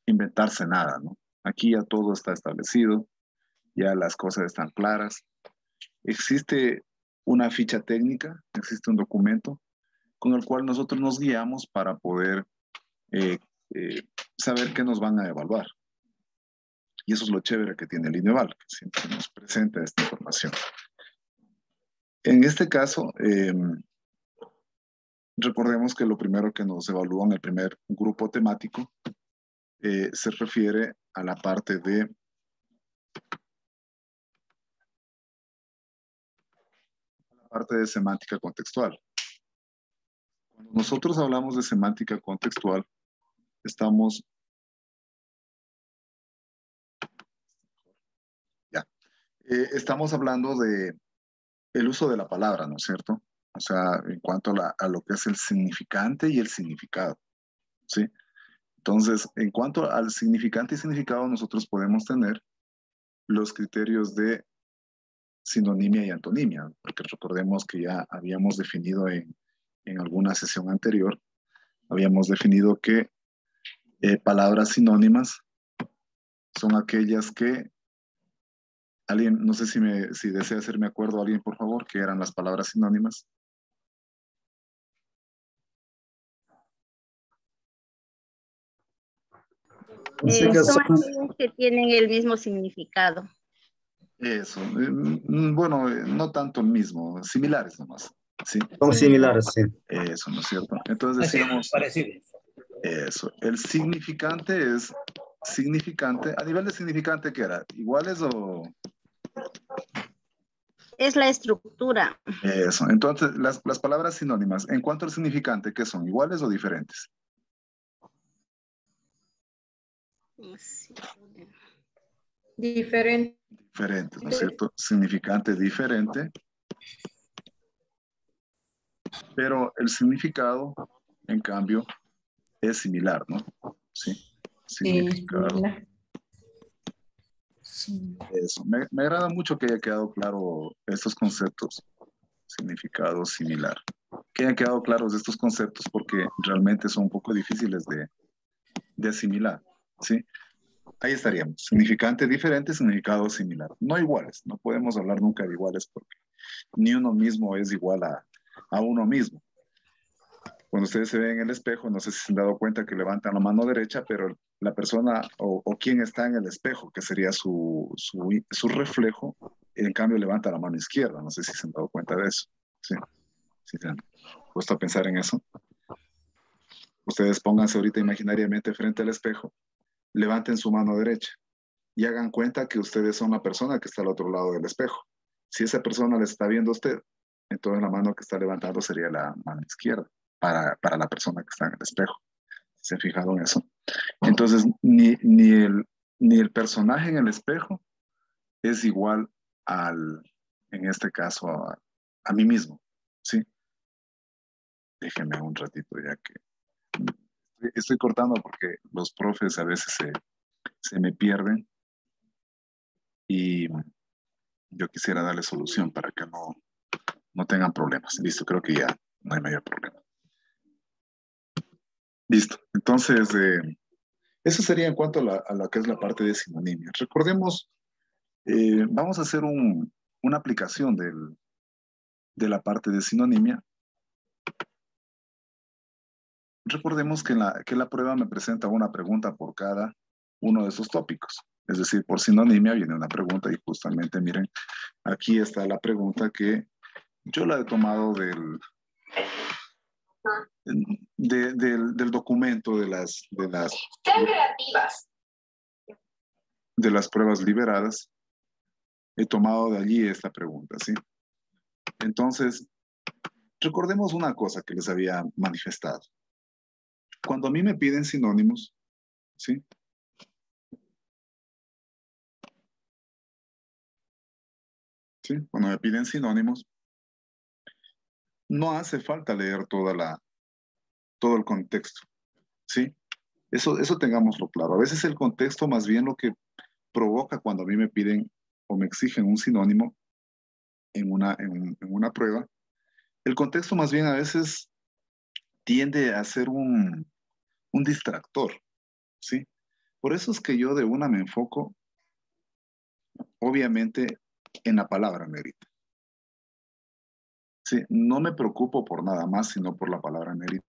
inventarse nada, ¿no? Aquí ya todo está establecido, ya las cosas están claras. Existe una ficha técnica, existe un documento con el cual nosotros nos guiamos para poder eh, eh, saber qué nos van a evaluar. Y eso es lo chévere que tiene el INEVAL, que siempre nos presenta esta información. En este caso, recordemos que lo primero que nos evalúan, el primer grupo temático, se refiere a la parte de semántica contextual. Cuando nosotros hablamos de semántica contextual, estamos estamos hablando de el uso de la palabra, ¿no es cierto? O sea, en cuanto a lo que es el significante y el significado, ¿sí? Entonces, en cuanto al significante y significado, nosotros podemos tener los criterios de sinonimia y antonimia, porque recordemos que ya habíamos definido en alguna sesión anterior, habíamos definido que palabras sinónimas son aquellas que alguien, no sé si desea hacerme acuerdo alguien, por favor, que eran las palabras sinónimas. Son aquellas que tienen el mismo significado. Eso, bueno, no tanto el mismo, similares nomás, ¿sí? Son similares, sí. Eso, ¿no es cierto? Entonces decíamos, eso, el significante es significante, a nivel de significante, ¿qué era? ¿Iguales o...? Es la estructura. Eso, entonces las palabras sinónimas, en cuanto al significante, ¿qué son? ¿Iguales o diferentes? Diferente. Diferentes, ¿no es cierto? Significante diferente, pero el significado, en cambio, es similar, ¿no? Sí, significado. Sí. Eso, me agrada mucho que haya quedado claro estos conceptos, significado similar. Que hayan quedado claros estos conceptos porque realmente son un poco difíciles de asimilar, ¿sí? Ahí estaríamos, significante diferente, significado similar. No iguales, no podemos hablar nunca de iguales porque ni uno mismo es igual a uno mismo. Cuando ustedes se ven en el espejo, no sé si se han dado cuenta que levantan la mano derecha, pero la persona o quien está en el espejo, que sería su reflejo, en cambio levanta la mano izquierda. No sé si se han dado cuenta de eso. Sí, sí se han puesto a pensar en eso. Ustedes pónganse ahorita imaginariamente frente al espejo, levanten su mano derecha y hagan cuenta que ustedes son la persona que está al otro lado del espejo. Si esa persona les está viendo a usted, entonces la mano que está levantando sería la mano izquierda para la persona que está en el espejo. ¿Se han fijado en eso? Entonces, ni el personaje en el espejo es igual en este caso, a mí mismo, ¿sí? Déjenme un ratito ya que estoy cortando porque los profes a veces se me pierden y yo quisiera darle solución para que no tengan problemas. Listo, creo que ya no hay mayor problema. Listo, entonces eso sería en cuanto a lo que es la parte de sinonimia. Recordemos, vamos a hacer una aplicación de la parte de sinonimia. Recordemos que la prueba me presenta una pregunta por cada uno de esos tópicos. Es decir, por sinonimia viene una pregunta y justamente miren, aquí está la pregunta que yo la he tomado del documento de las pruebas liberadas. He tomado de allí esta pregunta, ¿sí? Entonces, recordemos una cosa que les había manifestado. Cuando a mí me piden sinónimos, ¿sí? ¿Sí? Cuando me piden sinónimos, no hace falta leer todo el contexto, ¿sí? Eso tengámoslo claro. A veces el contexto más bien lo que provoca cuando a mí me piden o me exigen un sinónimo en una prueba, el contexto más bien a veces tiende a ser un distractor, ¿sí? Por eso es que yo de una me enfoco, obviamente, en la palabra negrita. Sí, no me preocupo por nada más, sino por la palabra negrita.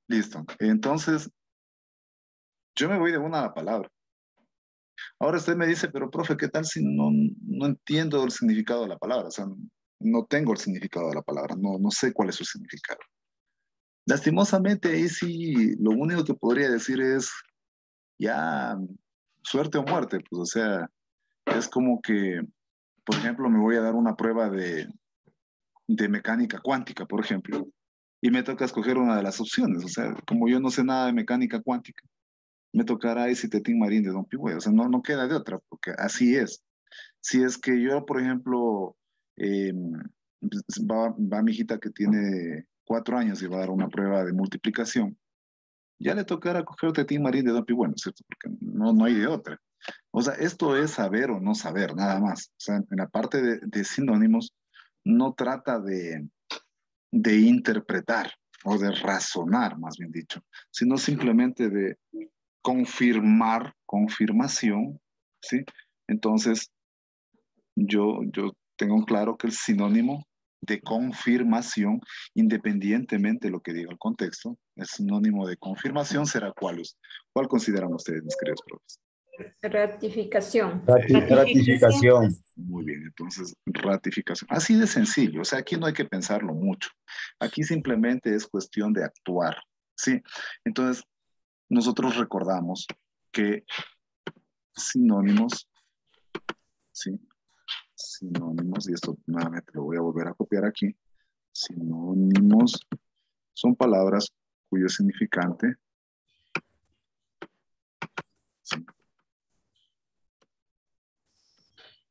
Listo. Entonces, yo me voy de una a la palabra. Ahora usted me dice, pero profe, ¿qué tal si no entiendo el significado de la palabra? O sea, no tengo el significado de la palabra, no sé cuál es su significado. Lastimosamente, ahí sí, lo único que podría decir es ya suerte o muerte, pues, o sea, es como que, por ejemplo, me voy a dar una prueba de mecánica cuántica, por ejemplo, y me toca escoger una de las opciones, o sea, como yo no sé nada de mecánica cuántica, me tocará ese Tetín Marín de Don Pigüey, o sea, no queda de otra, porque así es. Si es que yo, por ejemplo, eh, va mi hijita que tiene 4 años y va a dar una prueba de multiplicación, ya le tocará coger Tetín Marín de Don Pigüey, ¿no es cierto? Porque no hay de otra. O sea, esto es saber o no saber, nada más. O sea, en la parte de sinónimos, no trata de interpretar o de razonar, más bien dicho, sino simplemente de confirmación, ¿sí? Entonces, yo tengo claro que el sinónimo de confirmación, independientemente de lo que diga el contexto, el sinónimo de confirmación será ¿cuál consideran ustedes, mis queridos profes? Ratificación. Ratificación. Muy bien, entonces ratificación. Así de sencillo, o sea, aquí no hay que pensarlo mucho. Aquí simplemente es cuestión de actuar, ¿sí? Entonces, nosotros recordamos que sinónimos, ¿sí? Sinónimos, y esto nuevamente lo voy a volver a copiar aquí. Sinónimos son palabras cuyo significante, ¿sí?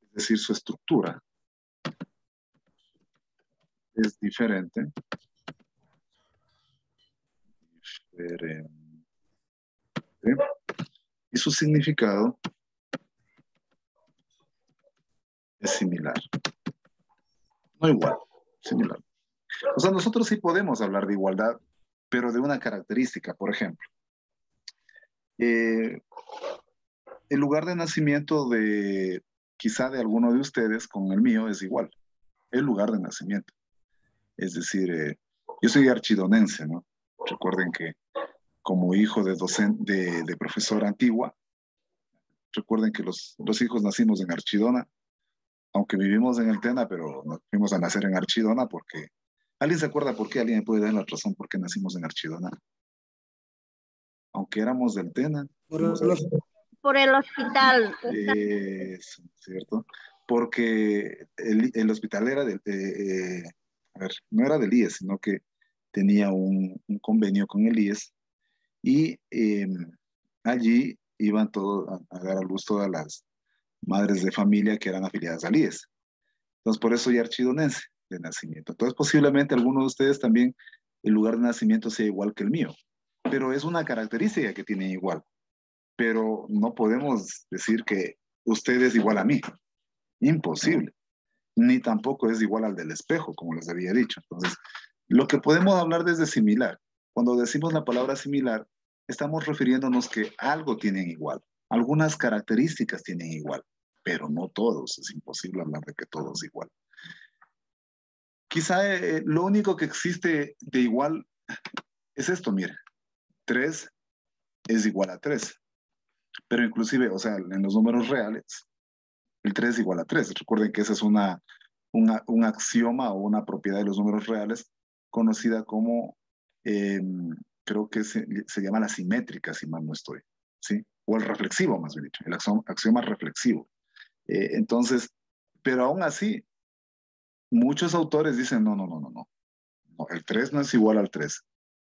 Es decir, su estructura es diferente, y su significado es similar. No igual, similar. O sea, nosotros sí podemos hablar de igualdad, pero de una característica, por ejemplo. El lugar de nacimiento de quizá de alguno de ustedes con el mío es igual. El lugar de nacimiento. Es decir, yo soy archidonense, ¿no? Recuerden que como hijo de docente, de profesora antigua, recuerden que los hijos nacimos en Archidona, aunque vivimos en el Tena, pero nos fuimos a nacer en Archidona porque... ¿Alguien se acuerda por qué? ¿Alguien me puede dar la razón por qué nacimos en Archidona? Aunque éramos del Tena. Por el hospital. Es cierto. Porque el hospital era a ver, no era del IES, sino que tenía un convenio con el IES y allí iban a dar a luz todas las madres de familia que eran afiliadas al IES. Entonces, por eso ya archidonense de nacimiento. Entonces, posiblemente alguno de ustedes también el lugar de nacimiento sea igual que el mío, pero es una característica que tienen igual. Pero no podemos decir que usted es igual a mí. Imposible. Ni tampoco es igual al del espejo, como les había dicho. Entonces, lo que podemos hablar desde similar. Cuando decimos la palabra similar, estamos refiriéndonos que algo tienen igual. Algunas características tienen igual, pero no todos. Es imposible hablar de que todos igual. Quizá lo único que existe de igual es esto, mire. 3 es igual a 3. Pero inclusive, o sea, en los números reales, el 3 es igual a 3. Recuerden que esa es un axioma o una propiedad de los números reales conocida como, eh, creo que se llama la simétrica, si mal no estoy, ¿sí? O el reflexivo, más bien dicho, el axioma reflexivo. Entonces, pero aún así, muchos autores dicen, no, el 3 no es igual al 3.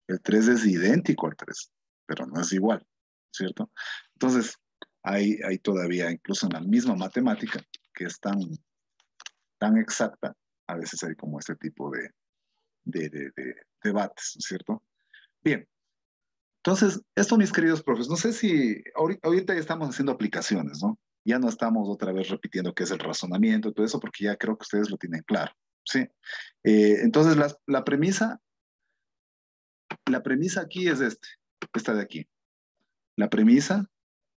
El 3 es idéntico al 3, pero no es igual, ¿cierto? Entonces, hay todavía, incluso en la misma matemática, que es tan exacta, a veces hay como este tipo de debates, ¿cierto? Bien, entonces, esto, mis queridos profes, no sé si ahorita ya estamos haciendo aplicaciones, ¿no? Ya no estamos otra vez repitiendo qué es el razonamiento y todo eso, porque ya creo que ustedes lo tienen claro, ¿sí? Entonces, la premisa aquí es esta de aquí. La premisa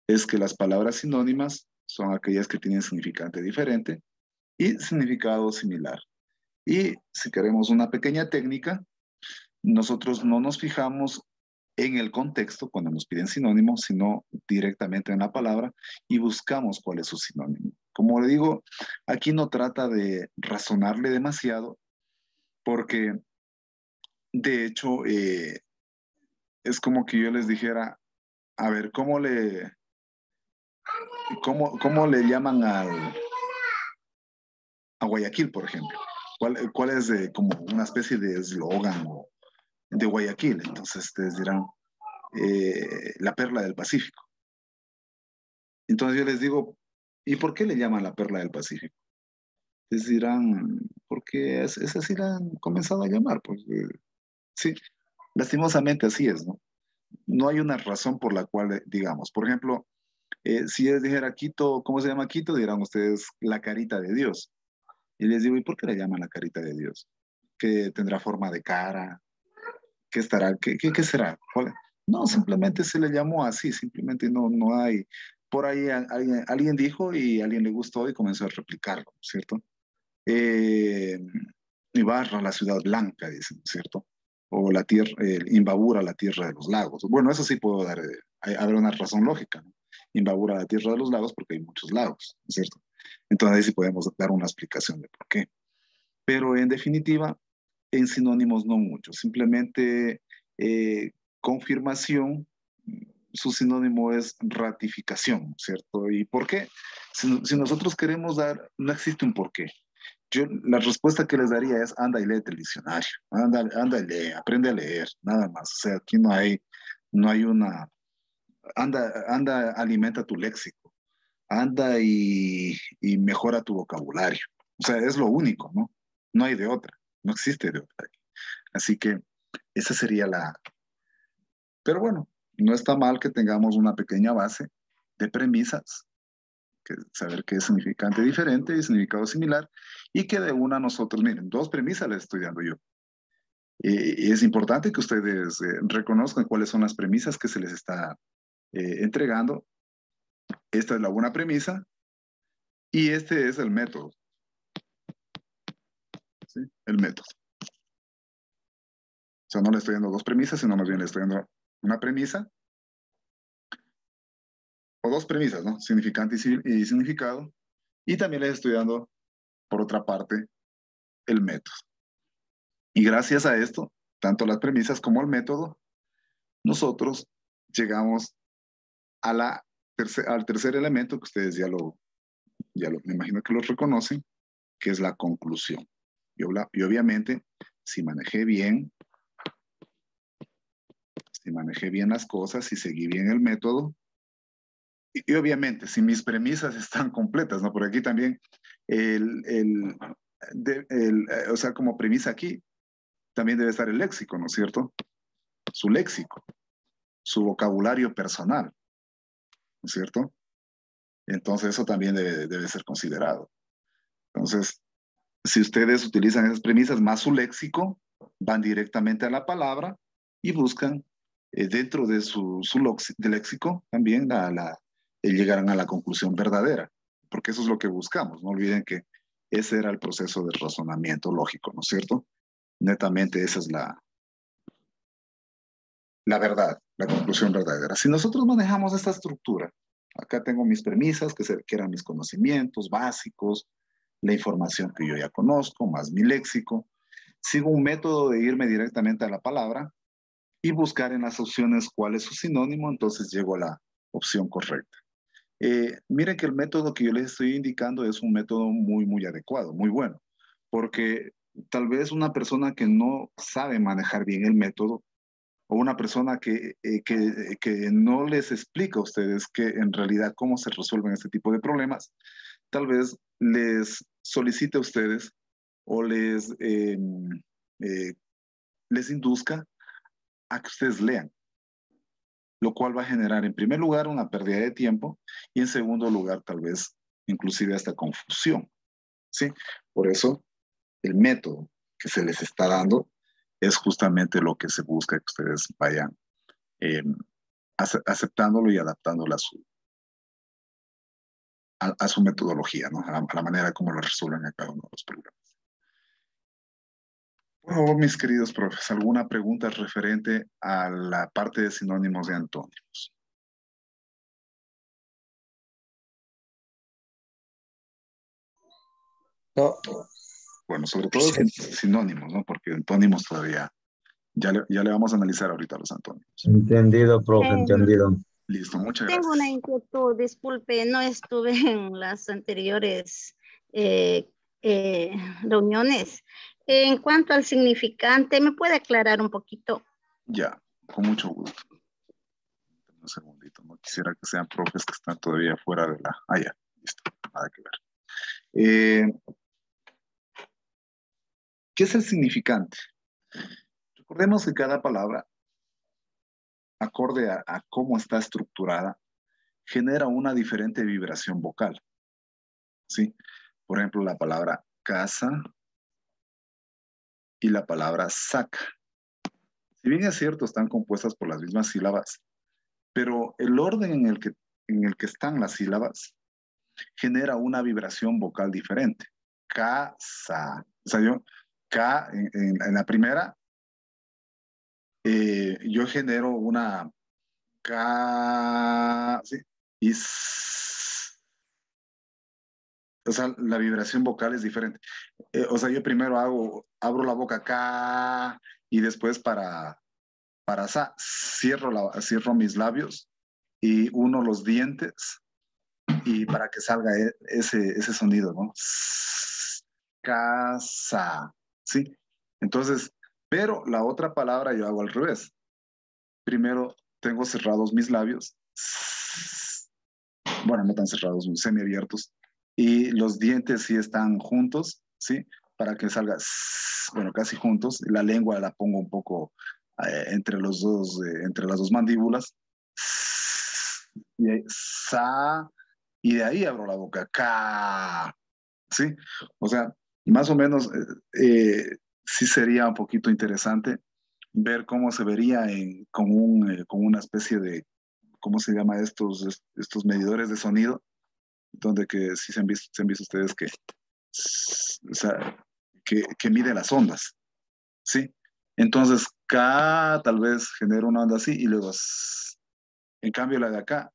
es que las palabras sinónimas son aquellas que tienen significante diferente y significado similar. Y si queremos una pequeña técnica, nosotros no nos fijamos en el contexto cuando nos piden sinónimos, sino directamente en la palabra y buscamos cuál es su sinónimo. Como le digo, aquí no trata de razonarle demasiado, porque de hecho es como que yo les dijera, a ver, cómo le llaman a Guayaquil, por ejemplo? ¿Cuál es como una especie de eslogan de Guayaquil? Entonces ustedes dirán, la perla del Pacífico. Entonces yo les digo, ¿y por qué le llaman la perla del Pacífico? Les dirán, porque es así la han comenzado a llamar. Pues sí, lastimosamente así es, ¿no? No hay una razón por la cual, digamos, por ejemplo, si les dijera Quito, ¿cómo se llama Quito? Dirán ustedes la carita de Dios. Y les digo, ¿y por qué le llaman la carita de Dios? ¿Que tendrá forma de cara? ¿Qué estará? ¿Qué será? No, simplemente se le llamó así, simplemente no hay. Por ahí alguien dijo y a alguien le gustó y comenzó a replicarlo, ¿cierto? Eh, Ibarra, la ciudad blanca, dicen, ¿cierto? O la tierra, Imbabura, la tierra de los lagos. Bueno, eso sí puedo dar, habrá una razón lógica, ¿no? Imbabura, la tierra de los lagos, porque hay muchos lagos, ¿cierto? Entonces ahí sí podemos dar una explicación de por qué. Pero en definitiva, en sinónimos no mucho, simplemente confirmación, su sinónimo es ratificación, ¿cierto? ¿Y por qué? Si nosotros queremos dar, no existe un por qué. Yo la respuesta que les daría es anda y léete el diccionario, anda y lee, aprende a leer, nada más. O sea, aquí no hay una, anda, alimenta tu léxico, anda y mejora tu vocabulario. O sea, es lo único, ¿no? No hay de otra, no existe de otra. Así que esa sería la... Pero bueno, no está mal que tengamos una pequeña base de premisas, que saber qué es significante diferente y significado similar, y que de una nosotros, miren, dos premisas les estoy dando yo. Y es importante que ustedes reconozcan cuáles son las premisas que se les está entregando. Esta es la buena premisa y este es el método, ¿sí? El método. O sea, no le estoy dando dos premisas, sino más bien le estoy dando una premisa o dos premisas, ¿no? Significante y significado. Y también les estoy dando, por otra parte, el método. Y gracias a esto, tanto las premisas como el método, nosotros llegamos al tercer elemento que ustedes me imagino que lo reconocen, que es la conclusión. Y obviamente, si manejé bien las cosas, si seguí bien el método, y obviamente, si mis premisas están completas, ¿no? Por aquí también, o sea, como premisa aquí, también debe estar el léxico, ¿no es cierto? Su léxico, su vocabulario personal, ¿no es cierto? Entonces, eso también debe ser considerado. Entonces, si ustedes utilizan esas premisas más su léxico, van directamente a la palabra y buscan dentro de de léxico también llegarán a la conclusión verdadera, porque eso es lo que buscamos. No olviden que ese era el proceso de razonamiento lógico, ¿no es cierto? Netamente esa es la verdad, la conclusión verdadera. Si nosotros manejamos esta estructura, acá tengo mis premisas, que eran mis conocimientos básicos, la información que yo ya conozco, más mi léxico. Sigo un método de irme directamente a la palabra y buscar en las opciones cuál es su sinónimo, entonces llego a la opción correcta. Miren que el método que yo les estoy indicando es un método muy, muy adecuado, muy bueno, porque tal vez una persona que no sabe manejar bien el método o una persona que no les explica a ustedes que en realidad cómo se resuelven este tipo de problemas, tal vez les solicite a ustedes o eh, les induzca a que ustedes lean. lo cual va a generar en primer lugar una pérdida de tiempo y en segundo lugar tal vez inclusive hasta confusión, ¿sí? Por eso el método que se les está dando es justamente lo que se busca que ustedes vayan eh, aceptándolo y adaptándolo a su metodología, ¿no? A la manera como lo resuelven a cada uno de los problemas. Por favor, mis queridos profes, ¿alguna pregunta referente a la parte de sinónimos y antónimos? No, Bueno, sobre todo sinónimos, ¿no? Porque antónimos todavía, ya le vamos a analizar ahorita los antónimos. entendido, profe, Em, entendido. Listo, muchas Tengo una gracias. inquietud, disculpe, no estuve en las anteriores eh, reuniones. En cuanto al significante, ¿me puede aclarar un poquito? Ya, con mucho gusto. Un segundito, no quisiera que sean profes que están todavía fuera de la... Ah, ya, listo, nada que ver. ¿Qué es el significante? Recordemos que cada palabra, acorde a cómo está estructurada, genera una diferente vibración vocal, ¿sí? Por ejemplo, la palabra casa y la palabra saca. Si bien es cierto, están compuestas por las mismas sílabas, pero el orden en el que están las sílabas genera una vibración vocal diferente. Casa. O sea, yo, K, en la primera, yo genero una K, ¿sí? Y o sea, la vibración vocal es diferente. O sea, yo primero abro la boca acá y después para sa, cierro mis labios y uno los dientes y para que salga ese sonido, ¿no? Casa, ¿sí? Entonces, pero la otra palabra yo hago al revés. Primero tengo cerrados mis labios, bueno, no tan cerrados, semiabiertos, y los dientes sí están juntos, ¿sí? Para que salga, bueno, casi juntos. La lengua la pongo un poco entre las dos mandíbulas. Y ahí, sa, y de ahí abro la boca, ca, ¿sí? O sea, más o menos sí sería un poquito interesante ver cómo se vería con una especie de, ¿cómo se llama estos medidores de sonido? Donde que sí se han visto ustedes que, o sea, que mide las ondas, ¿sí? Entonces, K tal vez genera una onda así y luego, en cambio la de acá,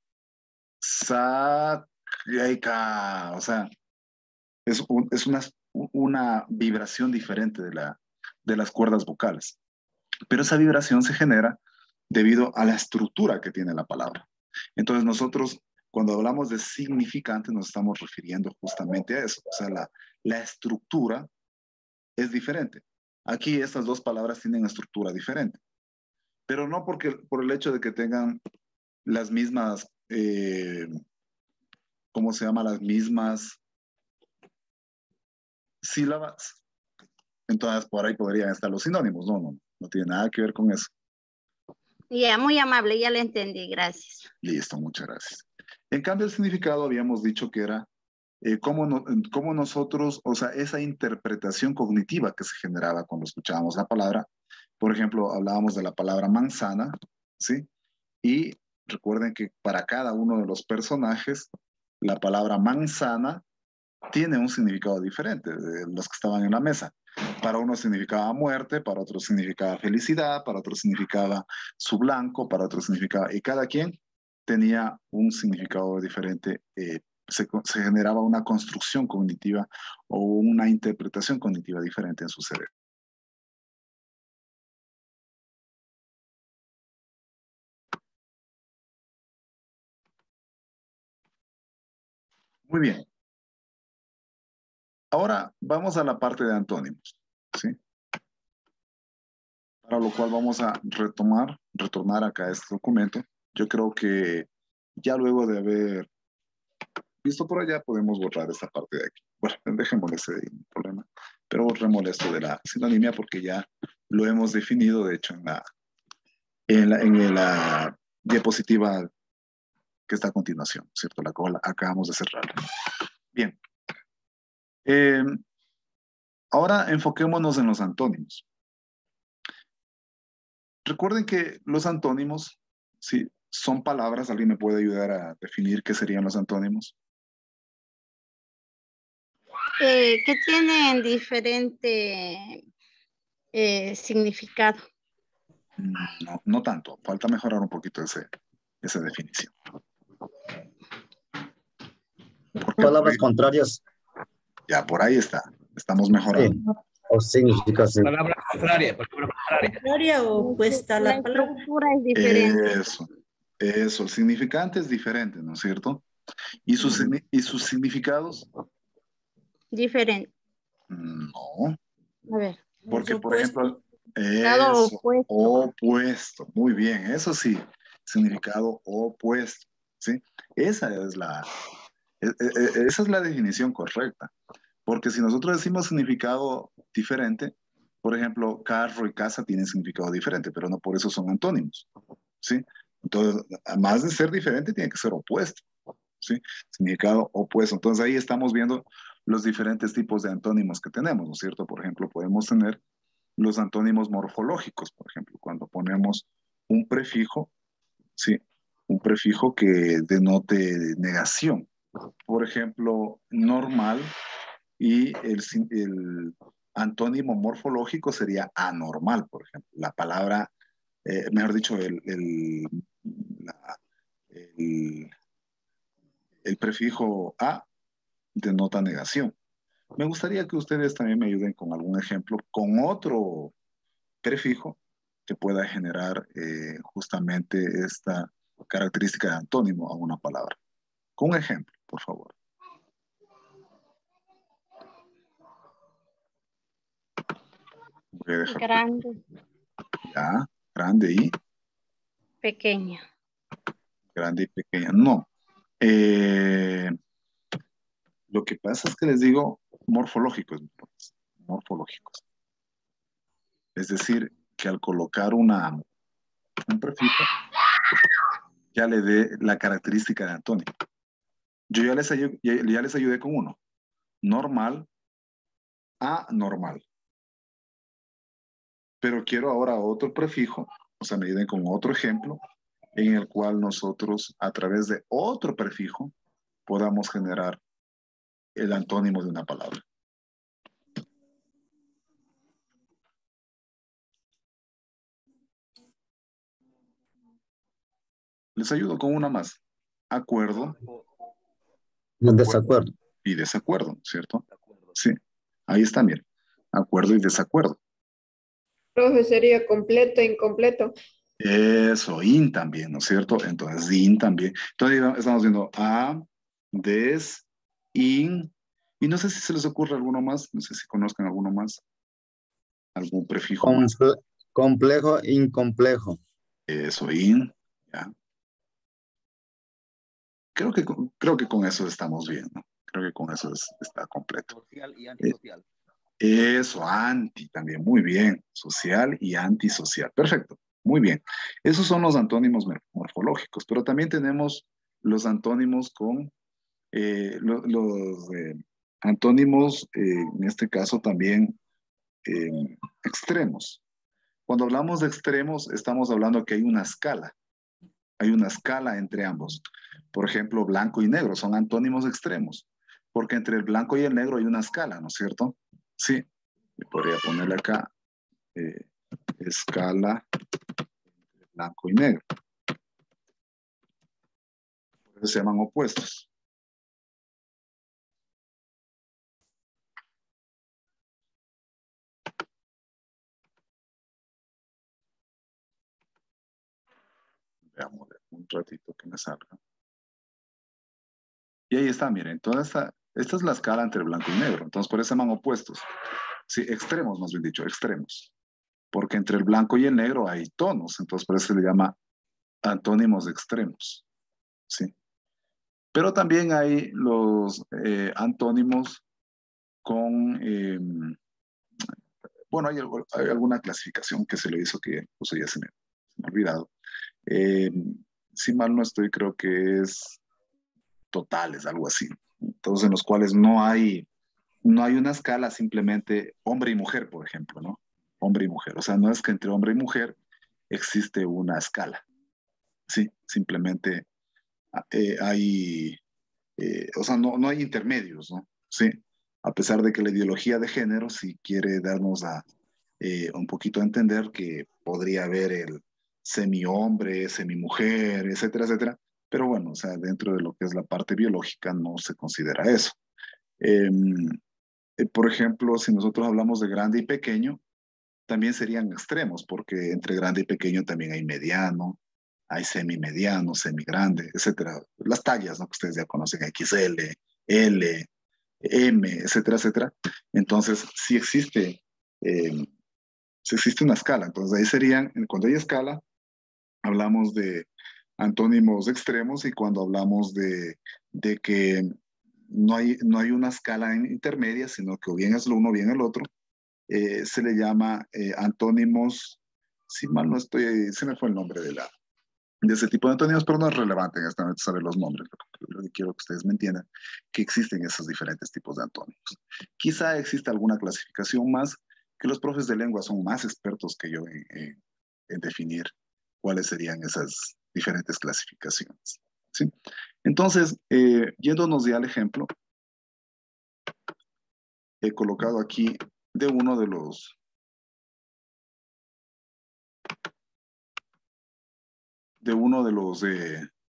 Sa, y ahí K, o sea, es una vibración diferente de las cuerdas vocales. Pero esa vibración se genera debido a la estructura que tiene la palabra. Entonces nosotros, cuando hablamos de significante, nos estamos refiriendo justamente a eso. O sea, la estructura es diferente. Aquí estas dos palabras tienen estructura diferente, pero no por el hecho de que tengan las mismas, ¿cómo se llama? Las mismas sílabas. Entonces, por ahí podrían estar los sinónimos. No tiene nada que ver con eso. Ya, muy amable, ya le entendí, gracias. Listo, muchas gracias. En cambio, el significado habíamos dicho que era cómo nosotros, o sea, esa interpretación cognitiva que se generaba cuando escuchábamos la palabra. Por ejemplo, hablábamos de la palabra manzana, ¿sí? Y recuerden que para cada uno de los personajes, la palabra manzana tiene un significado diferente de los que estaban en la mesa. Para uno significaba muerte, para otro significaba felicidad, para otro significaba su blanco, para otro significaba... Y cada quien tenía un significado diferente. Se generaba una construcción cognitiva o una interpretación cognitiva diferente en su cerebro. Muy bien. Ahora vamos a la parte de antónimos, ¿sí? Para lo cual vamos a retornar acá a este documento. Yo creo que ya luego de haber visto por allá, podemos borrar esta parte de aquí. Bueno, dejémosle ese problema, pero borremos esto de la sinonimia porque ya lo hemos definido, de hecho, en diapositiva que está a continuación, ¿cierto? La cual acabamos de cerrar. Bien. Ahora enfoquémonos en los antónimos. Recuerden que los antónimos, sí, son palabras. ¿Alguien me puede ayudar a definir qué serían los antónimos? Que tienen diferente significado. No, no tanto. Falta mejorar un poquito esa definición. Porque Palabras contrarias. ya por ahí está. Estamos Sí. mejorando. O significación. Palabra contraria, palabra contraria. Contraria o opuesta a La la palabra. estructura es diferente. Eso. El significante es diferente, ¿no es cierto? ¿Y sus significados? Diferente. No. A ver. Porque, por Opuesto. ejemplo, Significado eso, opuesto. opuesto. Muy bien, eso sí, significado opuesto. ¿Sí? Esa es la definición correcta. Porque si nosotros decimos significado diferente, por ejemplo, carro y casa tienen significado diferente, pero no por eso son antónimos. ¿Sí? Entonces, además de ser diferente, tiene que ser opuesto. ¿Sí? Significado opuesto. Entonces ahí estamos viendo los diferentes tipos de antónimos que tenemos, ¿no es cierto? Por ejemplo, podemos tener los antónimos morfológicos, por ejemplo, cuando ponemos un prefijo, ¿sí? Un prefijo que denote negación. Por ejemplo, normal, y el antónimo morfológico sería anormal, por ejemplo. La palabra, mejor dicho, el, el prefijo a denota negación. Me gustaría que ustedes también me ayuden con algún ejemplo, con otro prefijo que pueda generar justamente esta característica de antónimo a una palabra. Con un ejemplo, por favor. Voy a dejar Grande, ya, grande y pequeña. grande y pequeña. No. Lo que pasa es que les digo morfológicos, morfológicos. Es decir, que al colocar un prefijo, ya le dé la característica de antónimo. Yo ya les ayudé con uno. Normal, anormal. Pero quiero ahora otro prefijo, o sea, me ayuden con otro ejemplo, en el cual nosotros, a través de otro prefijo, podamos generar el antónimo de una palabra. Les ayudo con una más. Acuerdo. Desacuerdo. Y desacuerdo, ¿cierto? Sí, ahí está, miren. Acuerdo y desacuerdo. Profe, sería completo e incompleto. Eso, in también, ¿no es cierto? Entonces, in también. Entonces, estamos viendo a, des, in. Y no sé si se les ocurre alguno más, no sé si conozcan alguno más, algún prefijo más. Complejo, incomplejo. Eso, in, ya. Creo que con eso estamos bien, ¿no? Creo que con eso está completo. Social y antisocial. Eso, anti también, muy bien. Social y antisocial. Perfecto, muy bien. Esos son los antónimos morfológicos, pero también tenemos los antónimos con los antónimos, en este caso también extremos. Cuando hablamos de extremos, estamos hablando que hay una escala. Hay una escala entre ambos. Por ejemplo, blanco y negro son antónimos extremos, porque entre el blanco y el negro hay una escala, ¿no es cierto? Sí, podría ponerle acá escala blanco y negro. Por eso se llaman opuestos. Veamos un ratito que me salga. Y ahí está, miren, esta es la escala entre blanco y negro. Entonces, por eso se llaman opuestos. Sí, extremos, más bien dicho, extremos. Porque entre el blanco y el negro hay tonos. Entonces, por eso se le llama antónimos extremos. Sí. Pero también hay los antónimos con, bueno, hay alguna clasificación que se le hizo que pues ya se me ha olvidado. si mal no estoy, creo que es totales, algo así. Entonces, en los cuales no hay una escala, simplemente hombre y mujer, por ejemplo, ¿no? Hombre y mujer. O sea, no es que entre hombre y mujer existe una escala, ¿sí? Simplemente hay, o sea, no hay intermedios, ¿no? Sí. A pesar de que la ideología de género sí quiere darnos un poquito a entender que podría haber el semi-hombre, semi-mujer, etcétera, etcétera. Pero bueno, o sea, dentro de lo que es la parte biológica no se considera eso. Em, por ejemplo, si nosotros hablamos de grande y pequeño, también serían extremos, porque entre grande y pequeño también hay mediano, hay semi-mediano, semi-grande, etcétera. Las tallas, ¿no? Que ustedes ya conocen, XL, L, M, etcétera, etcétera. Entonces, eh, sí existe una escala. Entonces, ahí serían, cuando hay escala, hablamos de antónimos extremos y cuando hablamos de que no hay una escala intermedia, sino que o bien es lo uno o bien el otro, se le llama antónimos, si mal no estoy, se me fue el nombre de ese tipo de antónimos, pero no es relevante en este momento saber los nombres. Lo que quiero que ustedes me entiendan, que existen esos diferentes tipos de antónimos. Quizá exista alguna clasificación más, que los profes de lengua son más expertos que yo en definir cuáles serían esas diferentes clasificaciones. ¿Sí? Entonces, yéndonos ya al ejemplo, he colocado aquí de uno de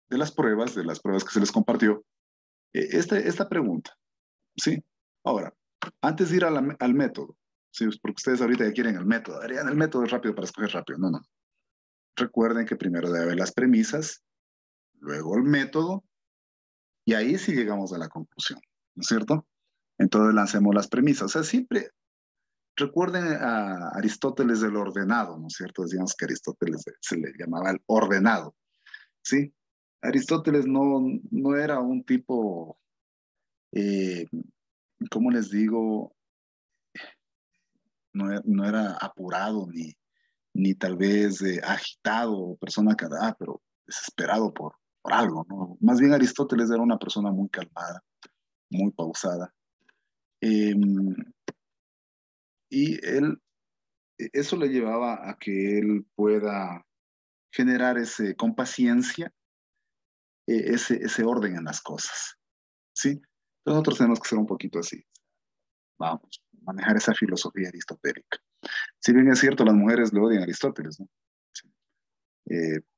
las pruebas que se les compartió, esta pregunta, ¿sí? Ahora, antes de ir al método, ¿sí? Porque ustedes ahorita ya quieren el método, harían el método rápido para escoger rápido, no. Recuerden que primero debe haber las premisas, luego el método, y ahí sí llegamos a la conclusión, ¿no es cierto? Entonces lancemos las premisas, o sea, siempre recuerden a Aristóteles del ordenado, ¿no es cierto? Decíamos que a Aristóteles se le llamaba el ordenado, ¿sí? Aristóteles no era un tipo, eh, ¿cómo les digo? No era apurado ni tal vez agitado, persona que, pero desesperado por algo, ¿no? Más bien Aristóteles era una persona muy calmada, muy pausada. Eh, y eso le llevaba a que él pueda generar con paciencia ese orden en las cosas, ¿sí? Entonces nosotros tenemos que ser un poquito así, vamos, manejar esa filosofía aristotélica. Si bien es cierto, las mujeres le odian a Aristóteles, ¿no? Sí.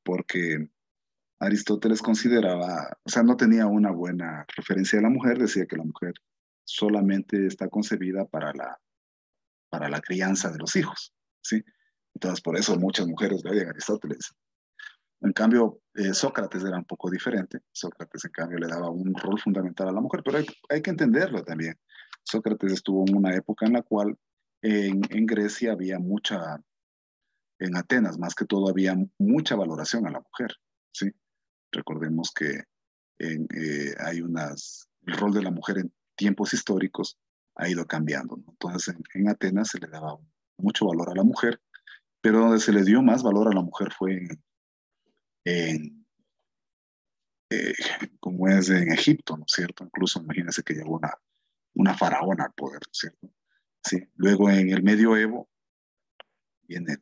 Porque Aristóteles consideraba, o sea, no tenía una buena referencia de la mujer, decía que la mujer solamente está concebida para la crianza de los hijos, ¿sí? Entonces, por eso muchas mujeres le odian a Aristóteles. En cambio, Sócrates era un poco diferente. Sócrates, en cambio, le daba un rol fundamental a la mujer, pero hay que entenderlo también. Sócrates estuvo en una época en la cual en Grecia había en Atenas más que todo había mucha valoración a la mujer, ¿sí? Recordemos que el rol de la mujer en tiempos históricos ha ido cambiando, ¿no? Entonces en Atenas se le daba mucho valor a la mujer, pero donde se le dio más valor a la mujer fue en, eh, como es en Egipto, ¿no es cierto? Incluso imagínense que llegó una faraona al poder, ¿no es cierto? Sí. Luego en el medioevo viene,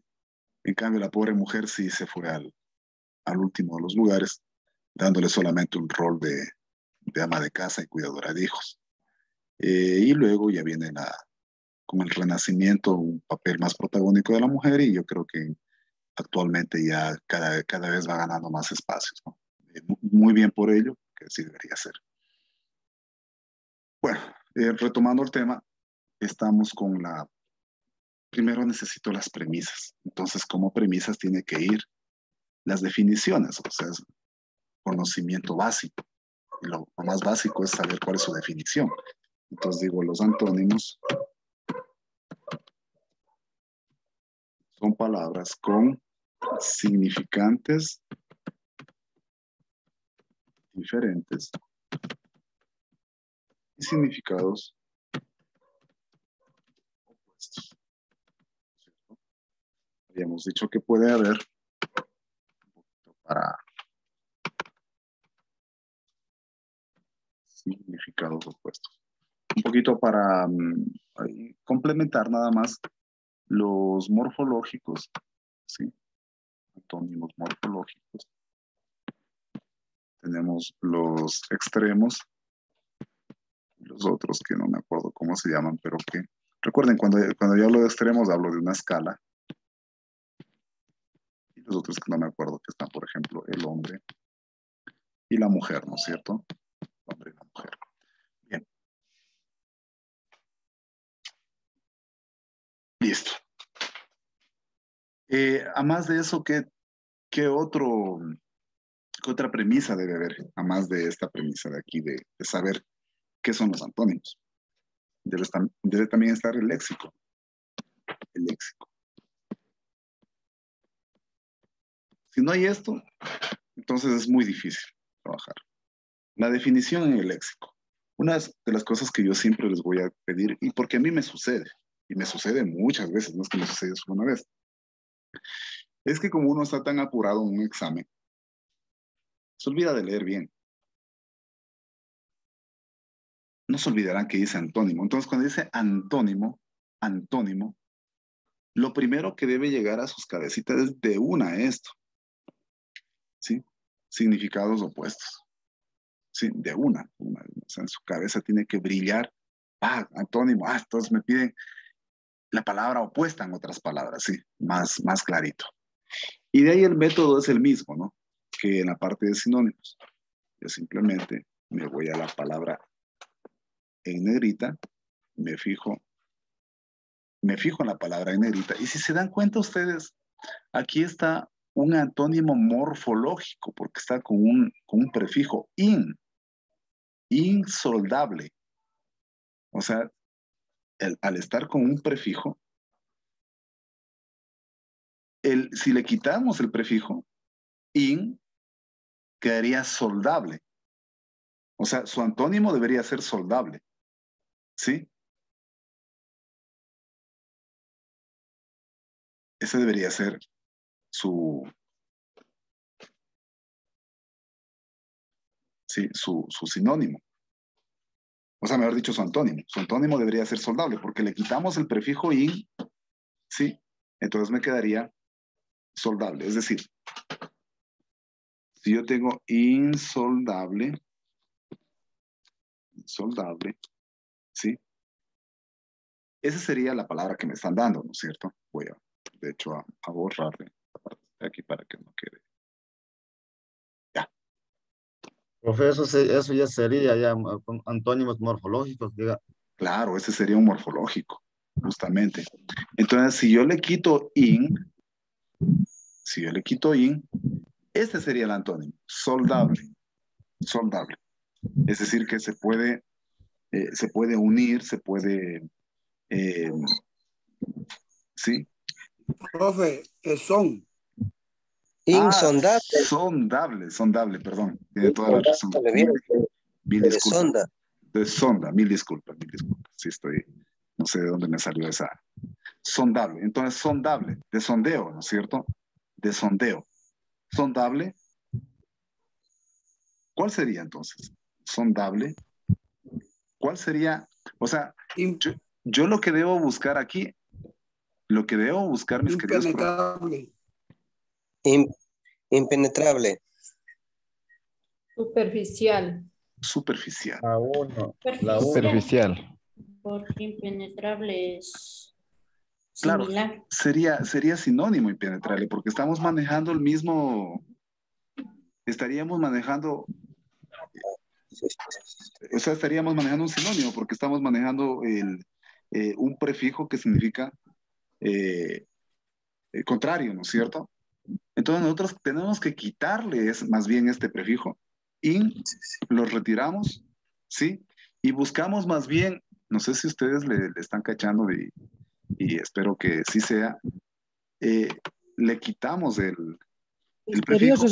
en cambio la pobre mujer sí se fue al último de los lugares, dándole solamente un rol de ama de casa y cuidadora de hijos. Y luego ya viene con el Renacimiento un papel más protagónico de la mujer y yo creo que actualmente ya cada vez va ganando más espacios, ¿no? Muy bien por ello, que así debería ser. Bueno, retomando el tema, estamos con primero necesito las premisas. Entonces, como premisas tiene que ir las definiciones, o sea, es conocimiento básico. Y lo más básico es saber cuál es su definición. Entonces digo, los antónimos son palabras con significantes diferentes y significados opuestos, ¿cierto? Habíamos dicho que puede haber, para significados opuestos. Un poquito para complementar nada más los morfológicos, ¿sí? Antónimos morfológicos. Tenemos los extremos, los otros que no me acuerdo cómo se llaman, pero que recuerden, cuando yo hablo de extremos, hablo de una escala. Y los otros que no me acuerdo, que están, por ejemplo, el hombre y la mujer, ¿no es cierto? El hombre y la mujer. Bien. Listo. A más de eso, ¿qué otra premisa debe haber? A más de esta premisa de aquí, de saber qué son los antónimos. Debe también estar el léxico. El léxico. Si no hay esto, entonces es muy difícil trabajar. La definición en el léxico. Una de las cosas que yo siempre les voy a pedir, y porque a mí me sucede, y me sucede muchas veces, no es que me sucede solo una vez, es que como uno está tan apurado en un examen, se olvida de leer bien. No se olvidarán que dice antónimo. Entonces, cuando dice antónimo, lo primero que debe llegar a sus cabecitas es de una esto. ¿Sí? Significados opuestos. Sí, de una. O sea, en su cabeza tiene que brillar. Antónimo. Entonces me piden la palabra opuesta en otras palabras, sí, más clarito. Y de ahí el método es el mismo, ¿no? Que en la parte de sinónimos. Yo simplemente me voy a la palabra en negrita, me fijo en la palabra en negrita. Y si se dan cuenta ustedes, aquí está un antónimo morfológico, porque está con un prefijo insoldable. O sea, al estar con un prefijo, si le quitamos el prefijo, quedaría soldable. O sea, su antónimo debería ser soldable. ¿Sí? Ese debería ser su sinónimo. O sea, mejor dicho, su antónimo. Su antónimo debería ser soldable, porque le quitamos el prefijo in, ¿sí? Entonces me quedaría soldable. Es decir, si yo tengo insoldable, ¿sí? Esa sería la palabra que me están dando, ¿no es cierto? Voy de hecho, a borrarle esta parte de aquí para que no quede. Ya. Profe, eso ya sería ya con antónimos morfológicos, diga. Claro, ese sería un morfológico, justamente. Entonces, si yo le quito este sería el antónimo, soldable. Es decir, que se puede unir, se puede, ¿sí? Profe, son. Insondable. Sondable, perdón. Tiene toda la razón. Mil De disculpas. sonda. De sonda, mil disculpas. Sí, no sé de dónde me salió esa. Sondable. Entonces, sondable, de sondeo, ¿no es cierto? De sondeo. Sondable. ¿Cuál sería entonces? Sondable. ¿Cuál sería? O sea, yo lo que debo buscar aquí, mis queridos. Impenetrable. Impenetrable. Superficial. Superficial. La uno. Superficial. Porque impenetrable es Claro, similar. sería sinónimo impenetrable, porque estamos manejando estaríamos manejando un sinónimo, porque estamos manejando un prefijo que significa contrario, ¿no es cierto? Entonces nosotros tenemos que quitarle más bien este prefijo. Lo retiramos, ¿sí? Y buscamos más bien, no sé si ustedes le están cachando y espero que sí sea, le quitamos el prefijo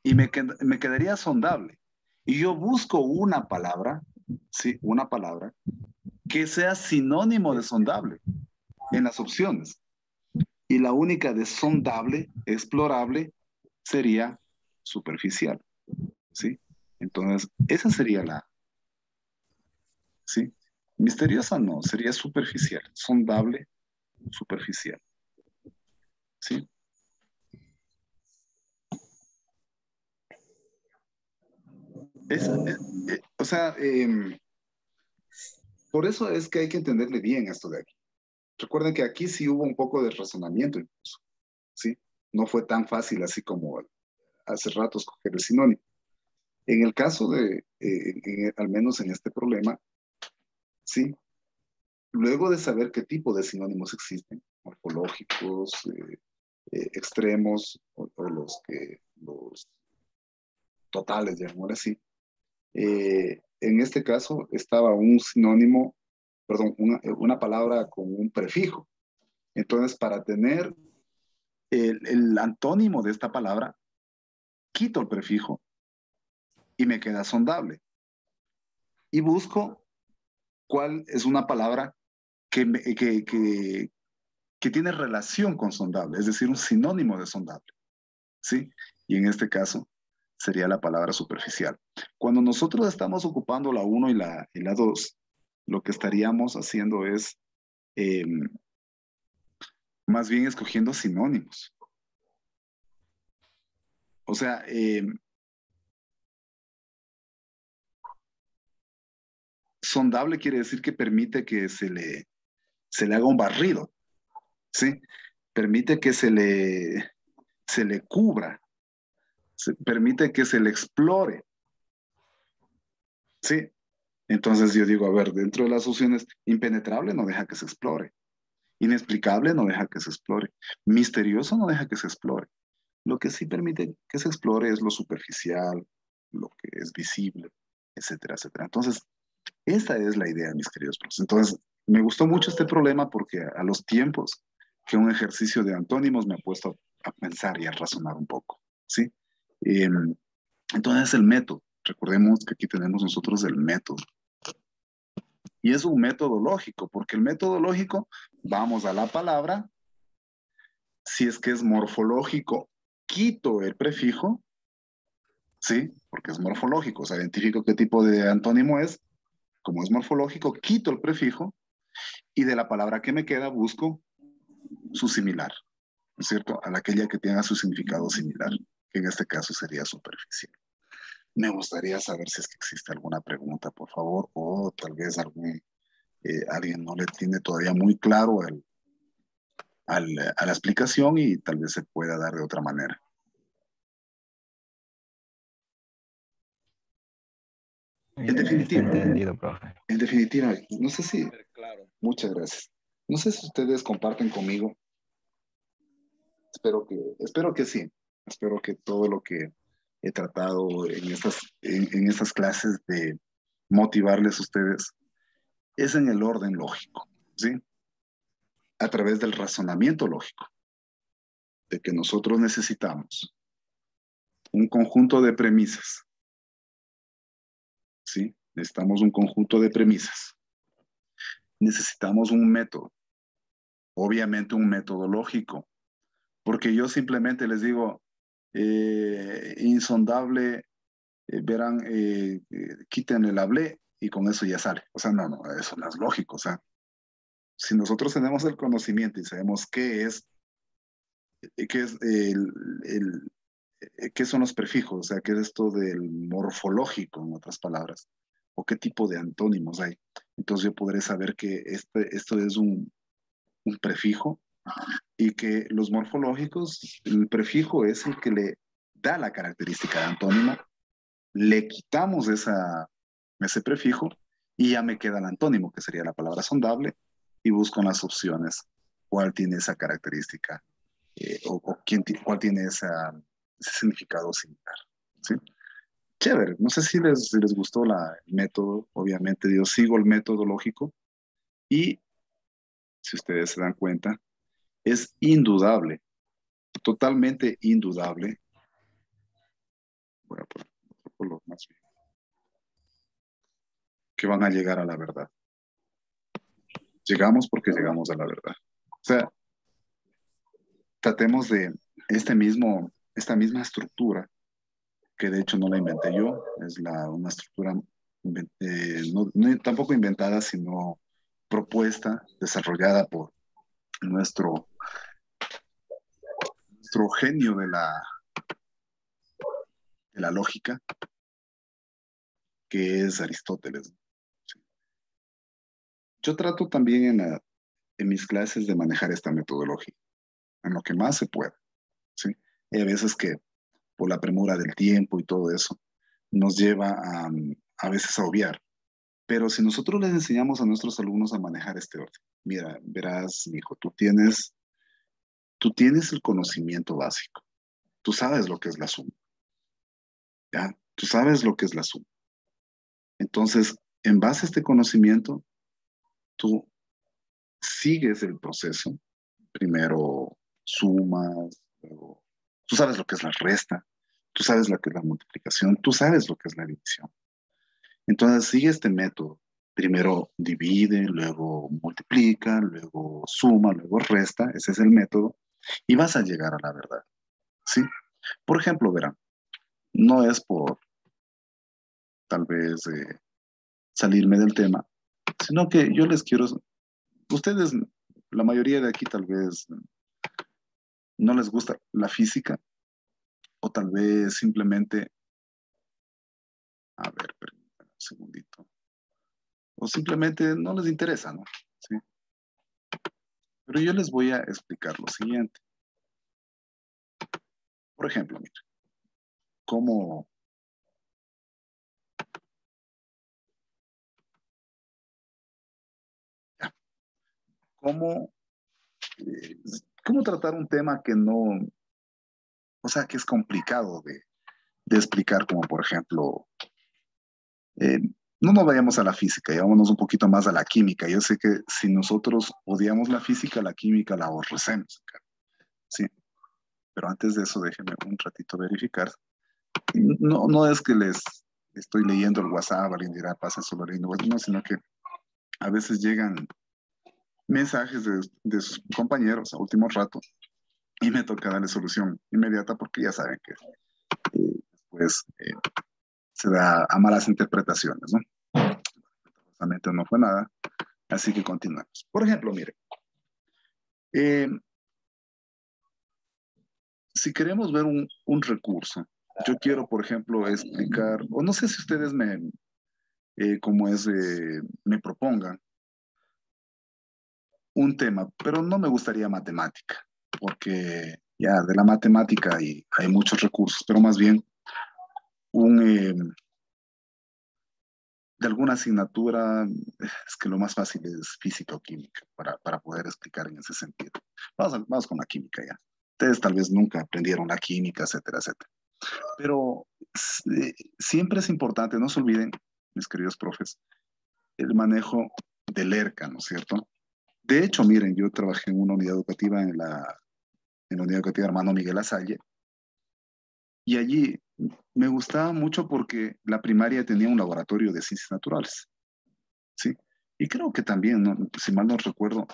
y me quedaría sondable. Y yo busco una palabra, ¿sí? Una palabra que sea sinónimo de sondable en las opciones. Y la única de sondable, explorable, sería superficial, ¿sí? Entonces, esa sería ¿sí? Misteriosa no, sería superficial. Sondable, superficial, ¿sí? O sea, por eso es que hay que entenderle bien esto de aquí. Recuerden que aquí sí hubo un poco de razonamiento incluso, ¿sí? No fue tan fácil así como hace rato escoger el sinónimo. En el caso de, al menos en este problema, ¿sí? Luego de saber qué tipo de sinónimos existen, morfológicos, extremos o los totales, llamémoslo así, en este caso estaba un sinónimo, perdón, una palabra con un prefijo. Entonces, para tener el antónimo de esta palabra, quito el prefijo y me queda sondable. Y busco cuál es una palabra que, que tiene relación con sondable, es decir, un sinónimo de sondable, ¿sí? Y en este caso sería la palabra superficial. Cuando nosotros estamos ocupando la 1 y la 2, lo que estaríamos haciendo es más bien escogiendo sinónimos. O sea, sondable quiere decir que permite que se le haga un barrido, ¿sí? Permite que se le cubra, permite que se le explore, ¿sí? Entonces yo digo, a ver, dentro de las opciones, impenetrable no deja que se explore, inexplicable no deja que se explore, misterioso no deja que se explore. Lo que sí permite que se explore es lo superficial, lo que es visible, etcétera, etcétera. Entonces, esta es la idea, mis queridos profesores. Entonces, me gustó mucho este problema porque a los tiempos que un ejercicio de antónimos me ha puesto a pensar y a razonar un poco, ¿sí? Eh, entonces, el método. Recordemos que aquí tenemos nosotros el método. Y es un método lógico, porque el método lógico, vamos a la palabra, si es que es morfológico, quito el prefijo, ¿sí? Porque es morfológico, o sea, identifico qué tipo de antónimo es, como es morfológico, quito el prefijo, y de la palabra que me queda busco su similar, ¿no es cierto? A aquella que tenga su significado similar, que en este caso sería superficial. Me gustaría saber si es que existe alguna pregunta, por favor, o tal vez alguien no le tiene todavía muy claro a la explicación y tal vez se pueda dar de otra manera. Está entendido, profe. En definitiva, no sé si, Claro. muchas gracias. No sé si ustedes comparten conmigo. Espero que sí. Espero que todo lo que he tratado en estas clases de motivarles a ustedes es en el orden lógico, ¿sí? A través del razonamiento lógico, de que nosotros necesitamos un conjunto de premisas, ¿sí? Necesitamos un conjunto de premisas. Necesitamos un método, obviamente un método lógico, porque yo simplemente les digo, insondable, verán, quiten el hablé y con eso ya sale. O sea, no, eso no es lógico. O sea, si nosotros tenemos el conocimiento y sabemos qué es qué son los prefijos, o sea, qué es esto del morfológico, en otras palabras, o qué tipo de antónimos hay. Entonces yo podré saber que esto es un prefijo y que los morfológicos, el prefijo es el que le da la característica de antónimo, le quitamos ese prefijo y ya me queda el antónimo, que sería la palabra sondable, y busco en las opciones cuál tiene esa característica o cuál tiene ese significado similar. ¿Sí? Chévere, no sé si les gustó el método, obviamente yo sigo el método lógico y si ustedes se dan cuenta, es indudable, totalmente indudable. Voy a poner otro color más bien, que van a llegar a la verdad. Llegamos porque llegamos a la verdad. O sea, tratemos de esta misma estructura, que de hecho no la inventé yo, es una estructura tampoco inventada, sino propuesta, desarrollada por nuestro, nuestro genio de la lógica, que es Aristóteles. ¿Sí? Yo trato también en mis clases de manejar esta metodología, en lo que más se pueda. ¿Sí? Y a veces que por la premura del tiempo y todo eso, nos lleva a veces a obviar. Pero si nosotros les enseñamos a nuestros alumnos a manejar este orden, mira, verás, hijo, tú tienes el conocimiento básico, tú sabes lo que es la suma, ¿ya? Tú sabes lo que es la suma. Entonces, en base a este conocimiento, tú sigues el proceso. Primero sumas, luego tú sabes lo que es la resta, tú sabes lo que es la multiplicación, tú sabes lo que es la división. Entonces sigue este método. Primero divide, luego multiplica, luego suma, luego resta. Ese es el método. Y vas a llegar a la verdad. ¿Sí? Por ejemplo, verán, no es por tal vez salirme del tema, sino que yo les quiero, ustedes, la mayoría de aquí tal vez no les gusta la física o tal vez simplemente, a ver, permítanme un segundito, o simplemente no les interesa, ¿no? ¿Sí? Pero yo les voy a explicar lo siguiente. Por ejemplo, mira, cómo cómo, eh, cómo tratar un tema que no, o sea, que es complicado de explicar, como por ejemplo, eh, no nos vayamos a la física, y vámonos un poquito más a la química. Yo sé que si nosotros odiamos la física, la química la aborrecemos, ¿sí? Pero antes de eso, déjenme un ratito verificar. No, no es que les estoy leyendo el WhatsApp, alguien dirá, pasa solo leyendo, no, sino que a veces llegan mensajes de sus compañeros a último rato y me toca darle solución inmediata porque ya saben que después se da a malas interpretaciones, ¿no? Justamente no fue nada, así que continuamos. Por ejemplo, mire, eh, si queremos ver un recurso, yo quiero, por ejemplo, explicar, o no sé si ustedes como es, me propongan un tema, pero no me gustaría matemática, porque ya de la matemática hay muchos recursos, pero más bien de alguna asignatura, es que lo más fácil es física o química para poder explicar en ese sentido. Vamos con la química ya. Ustedes tal vez nunca aprendieron la química, etcétera, etcétera. Pero siempre es importante, no se olviden, mis queridos profes, el manejo del ERCA, ¿no es cierto? De hecho, miren, yo trabajé en una unidad educativa en la unidad educativa Hermano Miguel Azalle, y allí me gustaba mucho porque la primaria tenía un laboratorio de ciencias naturales, ¿sí? Y creo que también, ¿no? Si mal no recuerdo,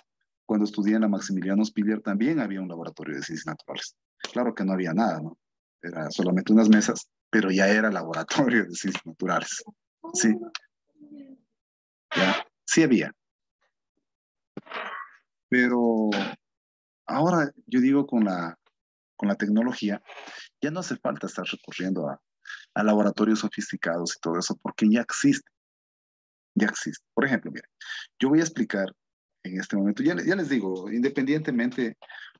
cuando estudié en la Maximiliano Spiller también había un laboratorio de ciencias naturales. Claro que no había nada, ¿no? Era solamente unas mesas, pero ya era laboratorio de ciencias naturales, ¿sí? Ya, sí había. Pero ahora yo digo con la tecnología, ya no hace falta estar recurriendo a laboratorios sofisticados y todo eso, porque ya existe, ya existe. Por ejemplo, mire, yo voy a explicar en este momento, ya les digo, independientemente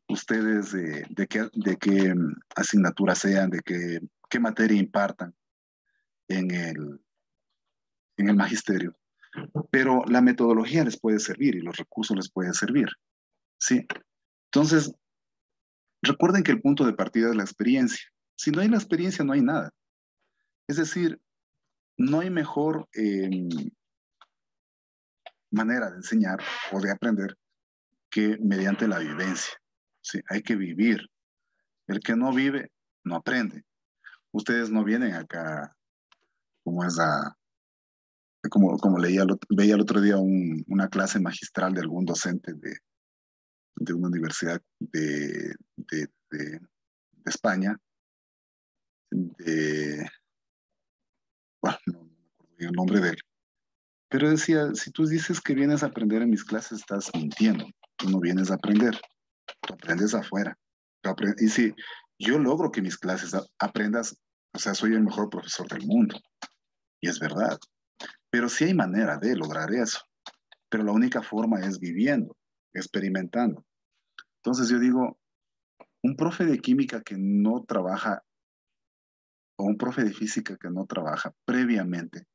ustedes de qué asignatura sean, qué materia impartan en en el magisterio, pero la metodología les puede servir y los recursos les pueden servir, ¿sí? Entonces, recuerden que el punto de partida es la experiencia. Si no hay la experiencia, no hay nada. Es decir, no hay mejor manera de enseñar o de aprender que mediante la vivencia. ¿Sí? Hay que vivir. El que no vive, no aprende. Ustedes no vienen acá como como veía el otro día una clase magistral de algún docente de una universidad de España, bueno, no me acuerdo en el nombre de él. Pero decía, si tú dices que vienes a aprender en mis clases, estás mintiendo. Tú no vienes a aprender, tú aprendes afuera. Y si yo logro que mis clases aprendas, o sea, soy el mejor profesor del mundo. Y es verdad. Pero sí hay manera de lograr eso. Pero la única forma es viviendo, experimentando. Entonces yo digo, un profe de química que no trabaja o un profe de física que no trabaja previamente,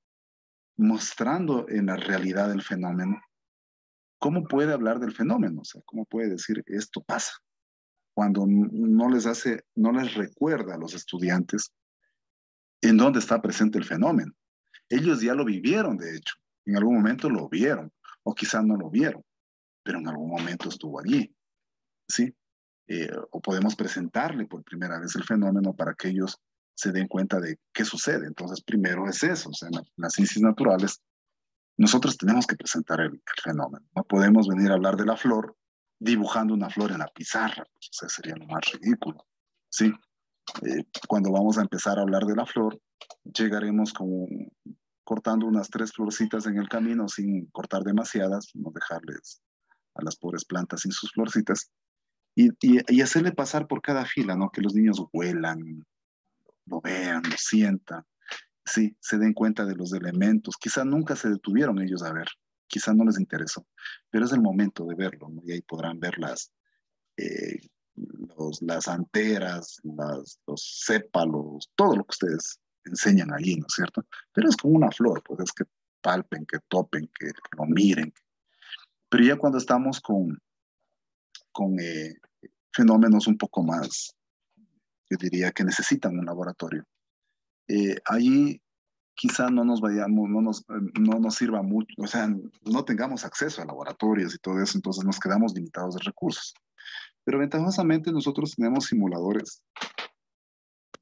mostrando en la realidad el fenómeno, ¿cómo puede hablar del fenómeno? O sea, ¿cómo puede decir esto pasa? Cuando no les recuerda a los estudiantes en dónde está presente el fenómeno. Ellos ya lo vivieron, de hecho. En algún momento lo vieron, o quizás no lo vieron, pero en algún momento estuvo allí, ¿sí? O podemos presentarle por primera vez el fenómeno para que ellos se den cuenta de qué sucede. Entonces, primero es eso, o sea, en las ciencias naturales, nosotros tenemos que presentar el fenómeno. No podemos venir a hablar de la flor dibujando una flor en la pizarra, pues, o sea, sería lo más ridículo, ¿sí? Cuando vamos a empezar a hablar de la flor, llegaremos como cortando unas 3 florcitas en el camino sin cortar demasiadas, no dejarles a las pobres plantas sin sus florcitas, y hacerle pasar por cada fila, ¿no? Que los niños huelan, lo vean, lo sientan, sí, se den cuenta de los elementos. Quizá nunca se detuvieron ellos a ver, quizá no les interesó, pero es el momento de verlo, ¿no? Y ahí podrán ver eh, las anteras, los sépalos, todo lo que ustedes enseñan allí, ¿no es cierto? Pero es como una flor, pues es que palpen, que topen, que lo miren. Pero ya cuando estamos con fenómenos un poco más, yo diría que necesitan un laboratorio. Allí quizá no nos vayamos, no nos sirva mucho, o sea, no tengamos acceso a laboratorios y todo eso, entonces nos quedamos limitados de recursos. Pero ventajosamente nosotros tenemos simuladores.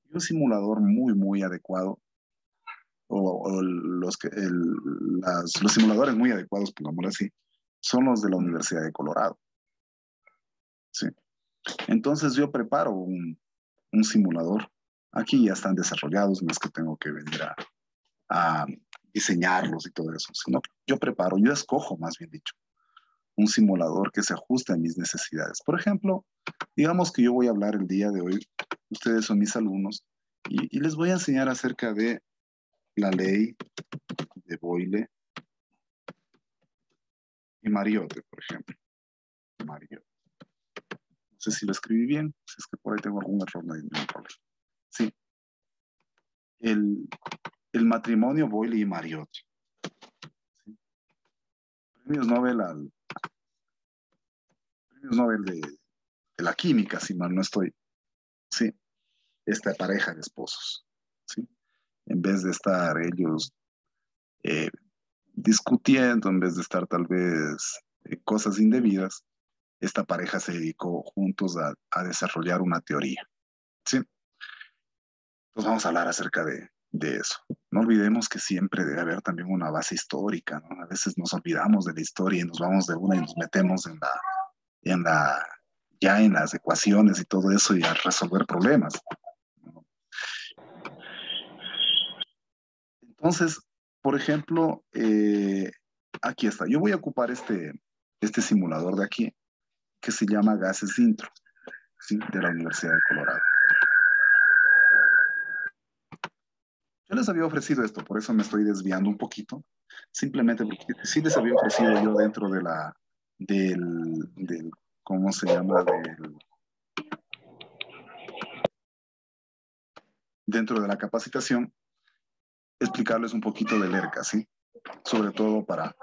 Y un simulador muy, muy adecuado, o los simuladores muy adecuados, pongámoslo así, son los de la Universidad de Colorado. ¿Sí? Entonces yo preparo un simulador. Aquí ya están desarrollados, no es que tengo que venir a diseñarlos y todo eso, sino que yo escojo, más bien dicho, un simulador que se ajuste a mis necesidades. Por ejemplo, digamos que yo voy a hablar el día de hoy, ustedes son mis alumnos, y les voy a enseñar acerca de la ley de Boyle y Mariotte, por ejemplo. Mariotte. No sé si lo escribí bien, si es que por ahí tengo algún error, no hay ningún problema. Sí. El matrimonio Boyle y Mariotte. ¿Sí? Premios Nobel de la química, si mal no estoy. Sí. Esta pareja de esposos. ¿Sí? En vez de estar ellos discutiendo, en vez de estar tal vez cosas indebidas, esta pareja se dedicó juntos a desarrollar una teoría. ¿Sí? Entonces vamos a hablar acerca de eso. No olvidemos que siempre debe haber también una base histórica, ¿no? A veces nos olvidamos de la historia y nos vamos de una y nos metemos ya en las ecuaciones y todo eso y a resolver problemas. Entonces, por ejemplo, aquí está. Yo voy a ocupar este simulador de aquí, que se llama Gases Intro, ¿sí? De la Universidad de Colorado. Yo les había ofrecido esto, por eso me estoy desviando un poquito, simplemente porque sí les había ofrecido yo dentro del ¿cómo se llama? Dentro de la capacitación, explicarles un poquito del ERCA, ¿sí? Sobre todo para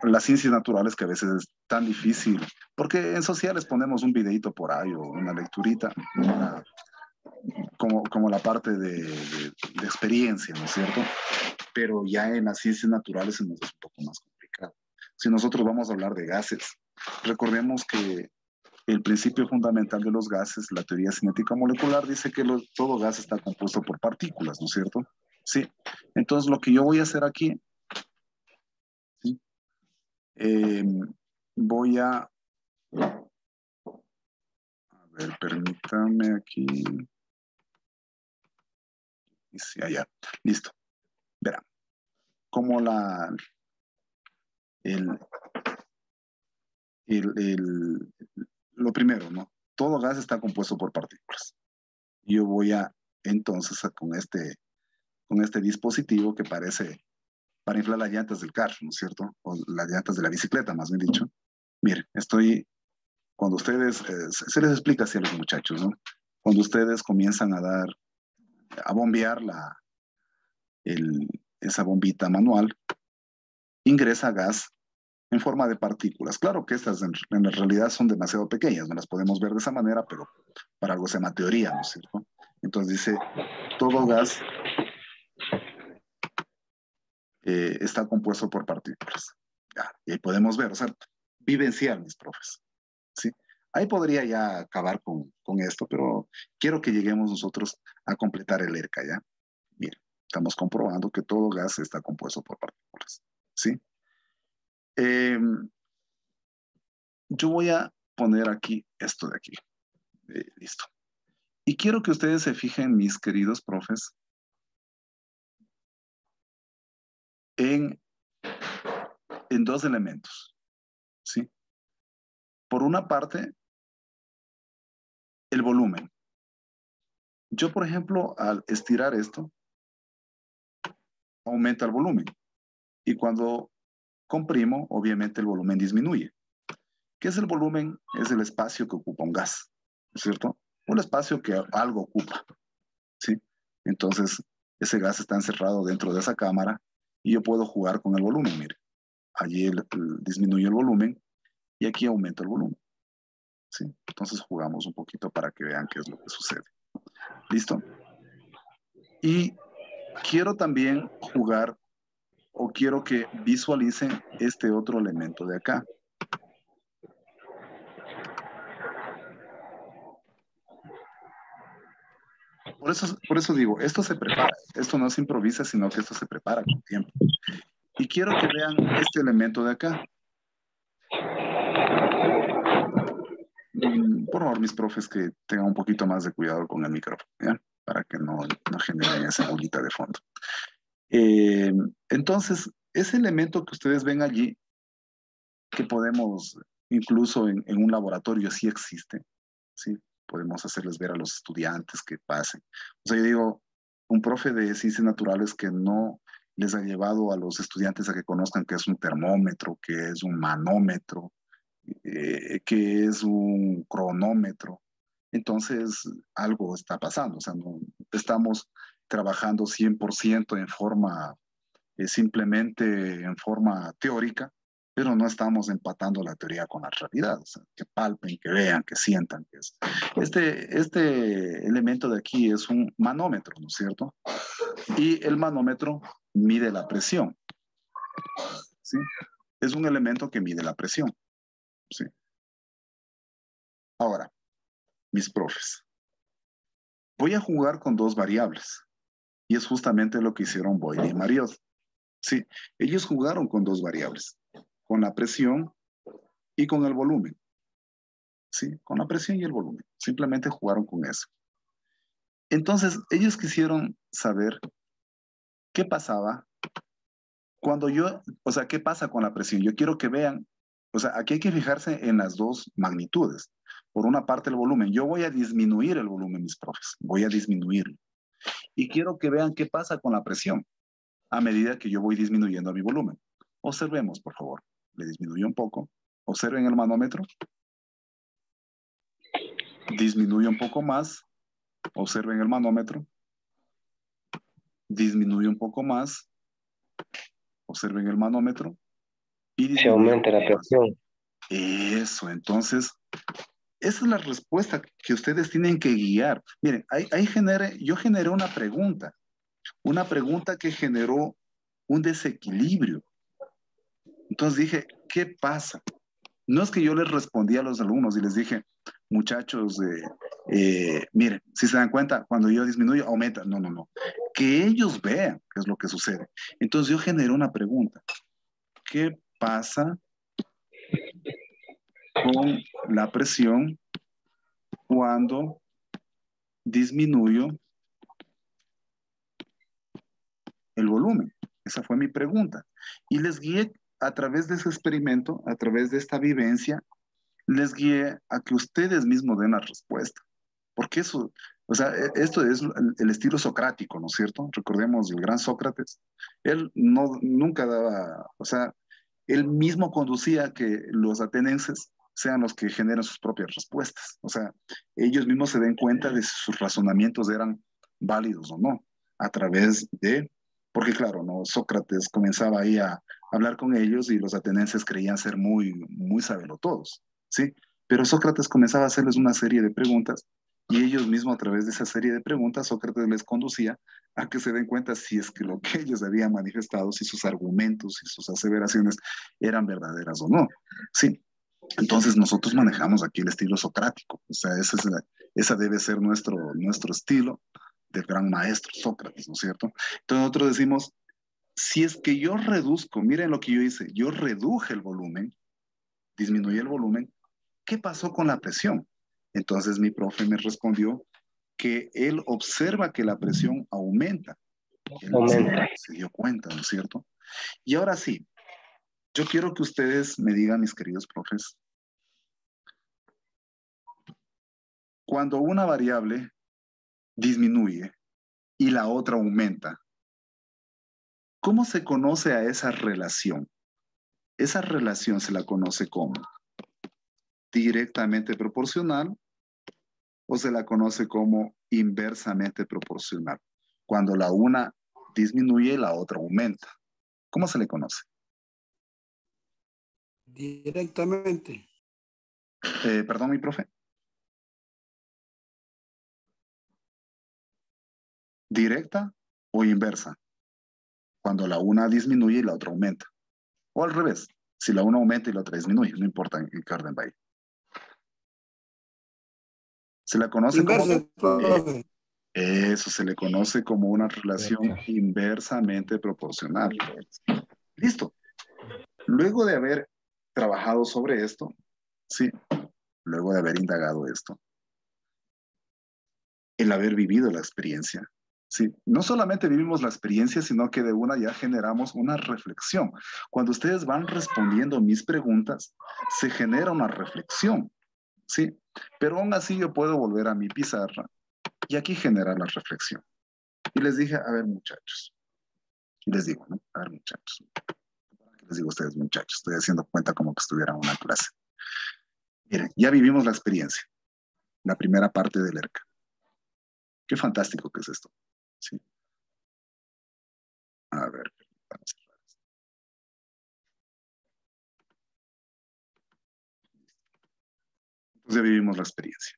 las ciencias naturales que a veces es tan difícil, porque en sociales ponemos un videito por ahí o una lecturita, como la parte de experiencia, ¿no es cierto? Pero ya en las ciencias naturales se nos es un poco más complicado. Si nosotros vamos a hablar de gases, recordemos que el principio fundamental de los gases, la teoría cinética molecular, dice que todo gas está compuesto por partículas, ¿no es cierto? Sí. Entonces, lo que yo voy a hacer aquí, ¿sí? Voy a ver, permítame aquí. Y sí, allá. Listo. Verán. como lo primero, ¿no? Todo gas está compuesto por partículas. Yo voy a, entonces, con este dispositivo que parece para inflar las llantas del carro, ¿no es cierto? O las llantas de la bicicleta, más bien dicho. Miren, cuando ustedes, se les explica así a los muchachos, ¿no? Cuando ustedes comienzan a bombear esa bombita manual, ingresa gas en forma de partículas. Claro que estas en la realidad son demasiado pequeñas, no las podemos ver de esa manera, pero para algo se llama teoría, ¿no es cierto? Entonces dice, todo gas está compuesto por partículas. Ya, y ahí podemos ver, o sea, vivencial, mis profes. ¿Sí? Ahí podría ya acabar con esto, pero quiero que lleguemos nosotros a completar el ERCA, ¿ya? Miren, estamos comprobando que todo gas está compuesto por partículas, ¿sí? Yo voy a poner aquí esto de aquí. Listo. Y quiero que ustedes se fijen, mis queridos profes, en dos elementos, ¿sí? Por una parte, el volumen. Yo, por ejemplo, al estirar esto, aumenta el volumen. Y cuando comprimo, obviamente el volumen disminuye. ¿Qué es el volumen? Es el espacio que ocupa un gas, ¿no es cierto? Un espacio que algo ocupa, ¿sí? Entonces, ese gas está encerrado dentro de esa cámara y yo puedo jugar con el volumen, mire. Allí disminuye el volumen y aquí aumenta el volumen, ¿sí? Entonces jugamos un poquito para que vean qué es lo que sucede. ¿Listo? Y quiero también jugar o quiero que visualicen este otro elemento de acá. Por eso digo, esto se prepara, esto no se improvisa, sino que esto se prepara con tiempo. Y quiero que vean este elemento de acá. Por favor, mis profes, que tengan un poquito más de cuidado con el micrófono, ¿ya? Para que no generen esa bolita de fondo. Entonces, ese elemento que ustedes ven allí, que podemos, incluso en un laboratorio sí existe, ¿sí? Podemos hacerles ver a los estudiantes que pasen. O sea, yo digo, un profe de ciencias naturales que no les ha llevado a los estudiantes a que conozcan qué es un termómetro, qué es un manómetro, qué es un cronómetro. Entonces, algo está pasando. O sea, no estamos trabajando 100% en forma, simplemente en forma teórica, pero no estamos empatando la teoría con la realidad. O sea, que palpen, que vean, que sientan. Que es. Este elemento de aquí es un manómetro, ¿no es cierto? Y el manómetro mide la presión, ¿sí? Es un elemento que mide la presión, ¿sí? Ahora, mis profes, voy a jugar con dos variables. Y es justamente lo que hicieron Boyle y Mariot. Sí, ellos jugaron con dos variables, con la presión y con el volumen. Sí, con la presión y el volumen. Simplemente jugaron con eso. Entonces, ellos quisieron saber qué pasaba cuando o sea, qué pasa con la presión. Yo quiero que vean, o sea, aquí hay que fijarse en las dos magnitudes. Por una parte, el volumen. Yo voy a disminuir el volumen, mis profes. Voy a disminuirlo. Y quiero que vean qué pasa con la presión a medida que yo voy disminuyendo mi volumen. Observemos, por favor. Le disminuyo un poco. Observen el manómetro. Disminuye un poco más. Observen el manómetro. Disminuye un poco más. Observen el manómetro. Y se aumenta la presión. Eso, entonces, esa es la respuesta que ustedes tienen que guiar. Miren, yo generé una pregunta que generó un desequilibrio. Entonces dije, ¿qué pasa? No es que yo les respondí a los alumnos y les dije, muchachos, miren, si se dan cuenta, cuando yo disminuyo, aumenta. No, no, no. Que ellos vean qué es lo que sucede. Entonces yo generé una pregunta. ¿Qué pasa con la presión cuando disminuyo el volumen? Esa fue mi pregunta. Y les guié a través de ese experimento, a través de esta vivencia, les guié a que ustedes mismos den la respuesta. Porque eso, o sea, esto es el estilo socrático, ¿no es cierto? Recordemos el gran Sócrates. Él nunca daba, o sea, él mismo conducía que los atenienses sean los que generen sus propias respuestas. O sea, ellos mismos se den cuenta de si sus razonamientos eran válidos o no, a través de, porque claro, ¿no? Sócrates comenzaba ahí a hablar con ellos y los atenienses creían ser muy, muy sabelotodos, ¿sí? Pero Sócrates comenzaba a hacerles una serie de preguntas y ellos mismos a través de esa serie de preguntas, Sócrates les conducía a que se den cuenta si es que lo que ellos habían manifestado, si sus argumentos y sus aseveraciones eran verdaderas o no. Sí, entonces nosotros manejamos aquí el estilo socrático, o sea, esa debe ser nuestro estilo del gran maestro Sócrates, ¿no es cierto? Entonces nosotros decimos, si es que yo reduzco, miren lo que yo hice, yo reduje el volumen, disminuí el volumen, ¿qué pasó con la presión? Entonces mi profe me respondió que él observa que la presión aumenta. Él se dio cuenta, ¿no es cierto? Y ahora sí, yo quiero que ustedes me digan, mis queridos profes, cuando una variable disminuye y la otra aumenta, ¿cómo se conoce a esa relación? Esa relación se la conoce como directamente proporcional o se la conoce como inversamente proporcional. Cuando la una disminuye, la otra aumenta. ¿Cómo se le conoce? Directamente. Perdón, mi profe. ¿Directa o inversa? Cuando la una disminuye y la otra aumenta. O al revés, si la una aumenta y la otra disminuye, no importa en qué orden vaya. Se la conoce Inversa, como... profe. Eso se le conoce como una relación inversamente proporcional. Listo. Luego de haber trabajado sobre esto, sí, luego de haber indagado esto, el haber vivido la experiencia, sí, no solamente vivimos la experiencia, sino que de una ya generamos una reflexión. Cuando ustedes van respondiendo mis preguntas, se genera una reflexión, sí, pero aún así yo puedo volver a mi pizarra y aquí generar la reflexión. Y les dije, a ver muchachos, y les digo, ¿no? A ver muchachos, les digo a ustedes muchachos, estoy haciendo cuenta como que estuviera en una clase. Miren, ya vivimos la experiencia, la primera parte del ERCA. Qué fantástico que es esto. Sí. A ver, vamos a cerrar esto. Entonces ya vivimos la experiencia.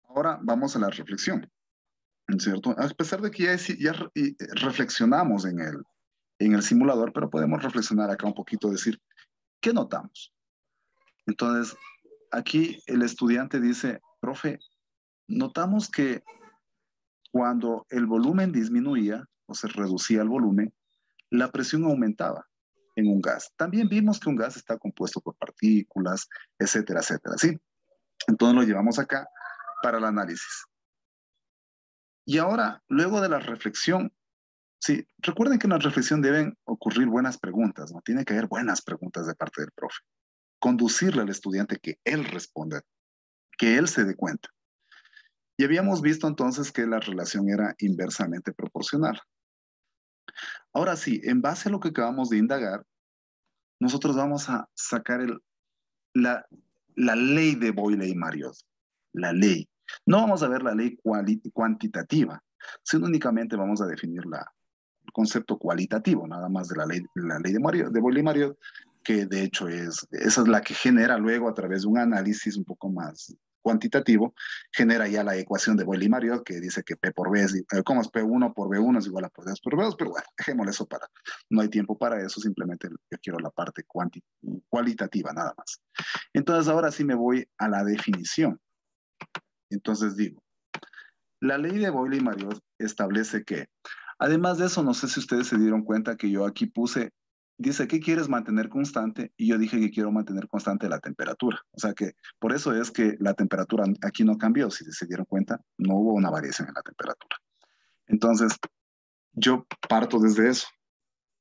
Ahora vamos a la reflexión, ¿no es cierto? A pesar de que ya reflexionamos en el simulador, pero podemos reflexionar acá un poquito, decir, ¿qué notamos? Entonces, aquí el estudiante dice, profe, notamos que cuando el volumen disminuía o se reducía el volumen, la presión aumentaba en un gas. También vimos que un gas está compuesto por partículas, etcétera, etcétera, ¿sí? Entonces lo llevamos acá para el análisis. Y ahora, luego de la reflexión, sí, recuerden que en la reflexión deben ocurrir buenas preguntas, ¿no? Tiene que haber buenas preguntas de parte del profe. Conducirle al estudiante que él responda, que él se dé cuenta. Y habíamos visto entonces que la relación era inversamente proporcional. Ahora sí, en base a lo que acabamos de indagar, nosotros vamos a sacar la, la ley de Boyle y Marriott. La ley. No vamos a ver la ley cuantitativa, sino únicamente vamos a definir el concepto cualitativo, nada más de la ley de Boyle y Marriott, que de hecho esa es la que genera luego a través de un análisis un poco más cuantitativo, genera ya la ecuación de Boyle y Marriott que dice que P por B ¿cómo es P1 por B1 es igual a P2 por B2? Pero bueno, dejémosle eso no hay tiempo para eso, simplemente yo quiero la parte cualitativa nada más. Entonces ahora sí me voy a la definición. Entonces digo, la ley de Boyle y Marriott establece que, además de eso, no sé si ustedes se dieron cuenta que yo aquí puse dice, ¿qué quieres mantener constante? Y yo dije que quiero mantener constante la temperatura. O sea que por eso es que la temperatura aquí no cambió. Si se dieron cuenta, no hubo una variación en la temperatura. Entonces, yo parto desde eso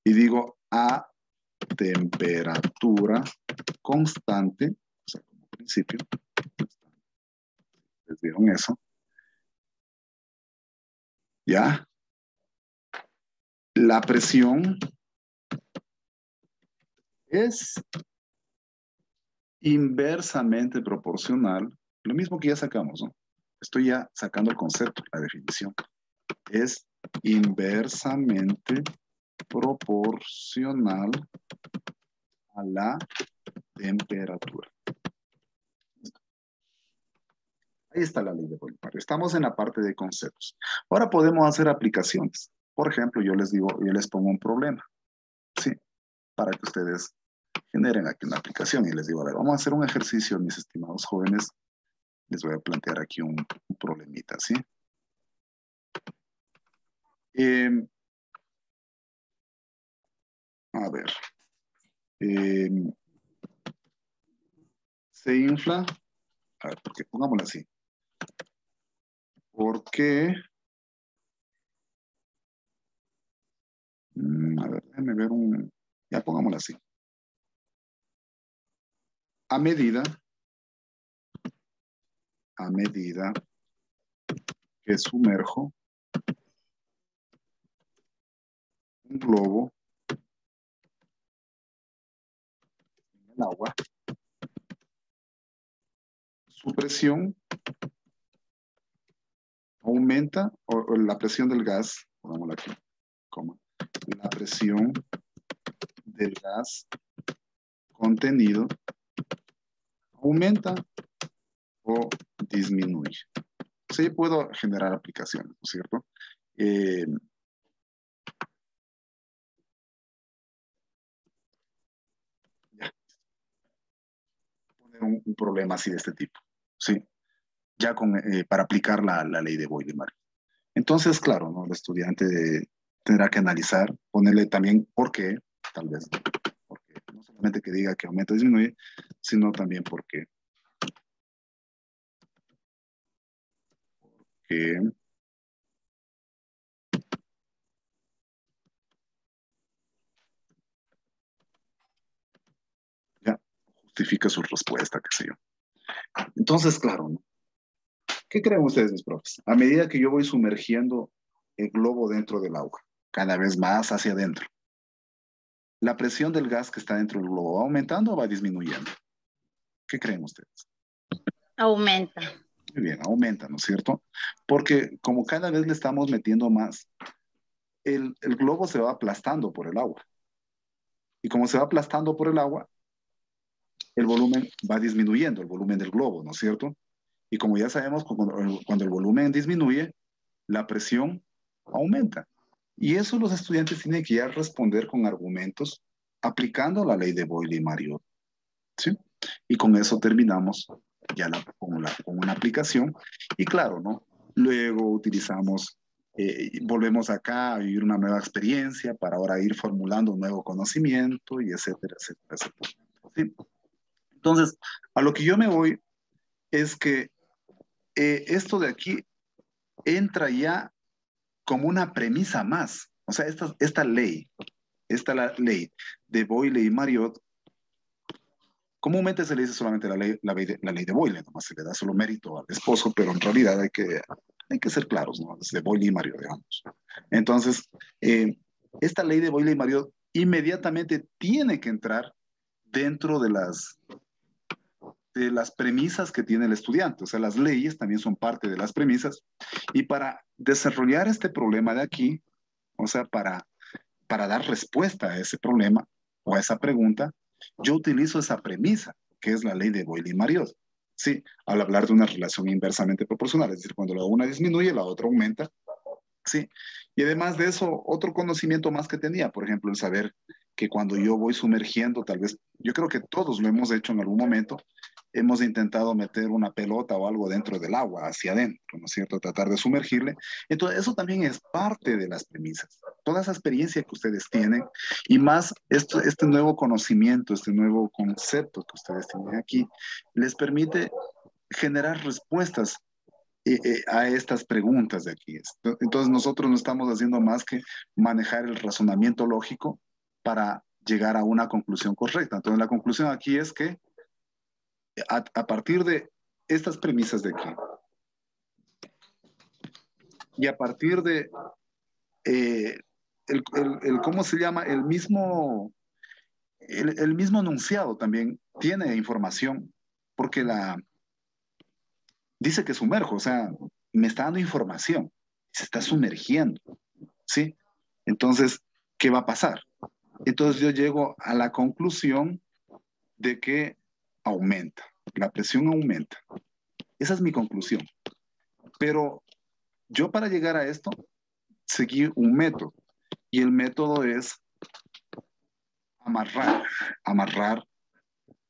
y digo a temperatura constante, o sea, como principio, les dieron eso, ¿ya? La presión es inversamente proporcional, lo mismo que ya sacamos, ¿no? Estoy ya sacando el concepto, la definición. Es inversamente proporcional a la temperatura. Ahí está la ley de Boyle-Mario. Estamos en la parte de conceptos. Ahora podemos hacer aplicaciones. Por ejemplo, yo les digo, yo les pongo un problema, ¿sí? Para que ustedes generen aquí una aplicación y les digo, a ver, vamos a hacer un ejercicio, mis estimados jóvenes. Les voy a plantear aquí un problemita, ¿sí? A ver. Se infla. A ver, ¿por qué? Pongámoslo así. ¿Por qué? A ver, déjenme ver un... Ya pongámoslo así. A medida que sumerjo un globo en el agua, su presión aumenta, o la presión del gas, pongámoslo aquí, coma, la presión del gas contenido aumenta o disminuye. O sea, yo puedo generar aplicaciones, ¿no es cierto? Ya. Poner un problema así de este tipo, ¿sí? Ya para aplicar la ley de Boyle-Mario. Entonces, claro, ¿no? El estudiante tendrá que analizar, ponerle también por qué, tal vez, porque no solamente que diga que aumenta o disminuye, sino también por qué. Ya, justifica su respuesta, qué sé yo. Entonces, claro, ¿no? ¿Qué creen ustedes, mis profes? A medida que yo voy sumergiendo el globo dentro del agua, cada vez más hacia adentro, ¿la presión del gas que está dentro del globo va aumentando o va disminuyendo? ¿Qué creen ustedes? Aumenta. Muy bien, aumenta, ¿no es cierto? Porque como cada vez le estamos metiendo más, el globo se va aplastando por el agua. Y como se va aplastando por el agua, el volumen va disminuyendo, el volumen del globo, ¿no es cierto? Y como ya sabemos, cuando el volumen disminuye, la presión aumenta. Y eso los estudiantes tienen que ya responder con argumentos aplicando la ley de Boyle-Mario, ¿sí? Y con eso terminamos ya con una aplicación. Y claro, ¿no? Luego utilizamos, volvemos acá a vivir una nueva experiencia para ahora ir formulando un nuevo conocimiento y etcétera, etcétera, etcétera. ¿Sí? Entonces, a lo que yo me voy es que esto de aquí entra ya como una premisa más. O sea, esta ley de Boyle y Marriott, comúnmente se le dice solamente la ley de Boyle, nomás se le da solo mérito al esposo, pero en realidad hay que ser claros, ¿no? Es de Boyle y Marriott, digamos. Entonces, esta ley de Boyle y Marriott inmediatamente tiene que entrar dentro de las premisas que tiene el estudiante. O sea, las leyes también son parte de las premisas. Y para desarrollar este problema de aquí, o sea, para dar respuesta a ese problema o a esa pregunta, yo utilizo esa premisa, que es la ley de Boyle y Marriott. Sí, al hablar de una relación inversamente proporcional, es decir, cuando la una disminuye, la otra aumenta. Sí, y además de eso, otro conocimiento más que tenía, por ejemplo, el saber que cuando yo voy sumergiendo, tal vez, yo creo que todos lo hemos hecho en algún momento, hemos intentado meter una pelota o algo dentro del agua, hacia adentro, ¿no es cierto? Tratar de sumergirle. Entonces, eso también es parte de las premisas. Toda esa experiencia que ustedes tienen y más este nuevo conocimiento, este nuevo concepto que ustedes tienen aquí, les permite generar respuestas a estas preguntas de aquí. Entonces, nosotros no estamos haciendo más que manejar el razonamiento lógico para llegar a una conclusión correcta. Entonces, la conclusión aquí es que a partir de estas premisas de aquí y a partir de ¿cómo se llama? El mismo enunciado también tiene información porque dice que sumerjo, o sea, me está dando información, se está sumergiendo, ¿sí? Entonces, ¿qué va a pasar? Entonces yo llego a la conclusión de que aumenta, la presión aumenta. Esa es mi conclusión. Pero yo para llegar a esto, seguí un método. Y el método es amarrar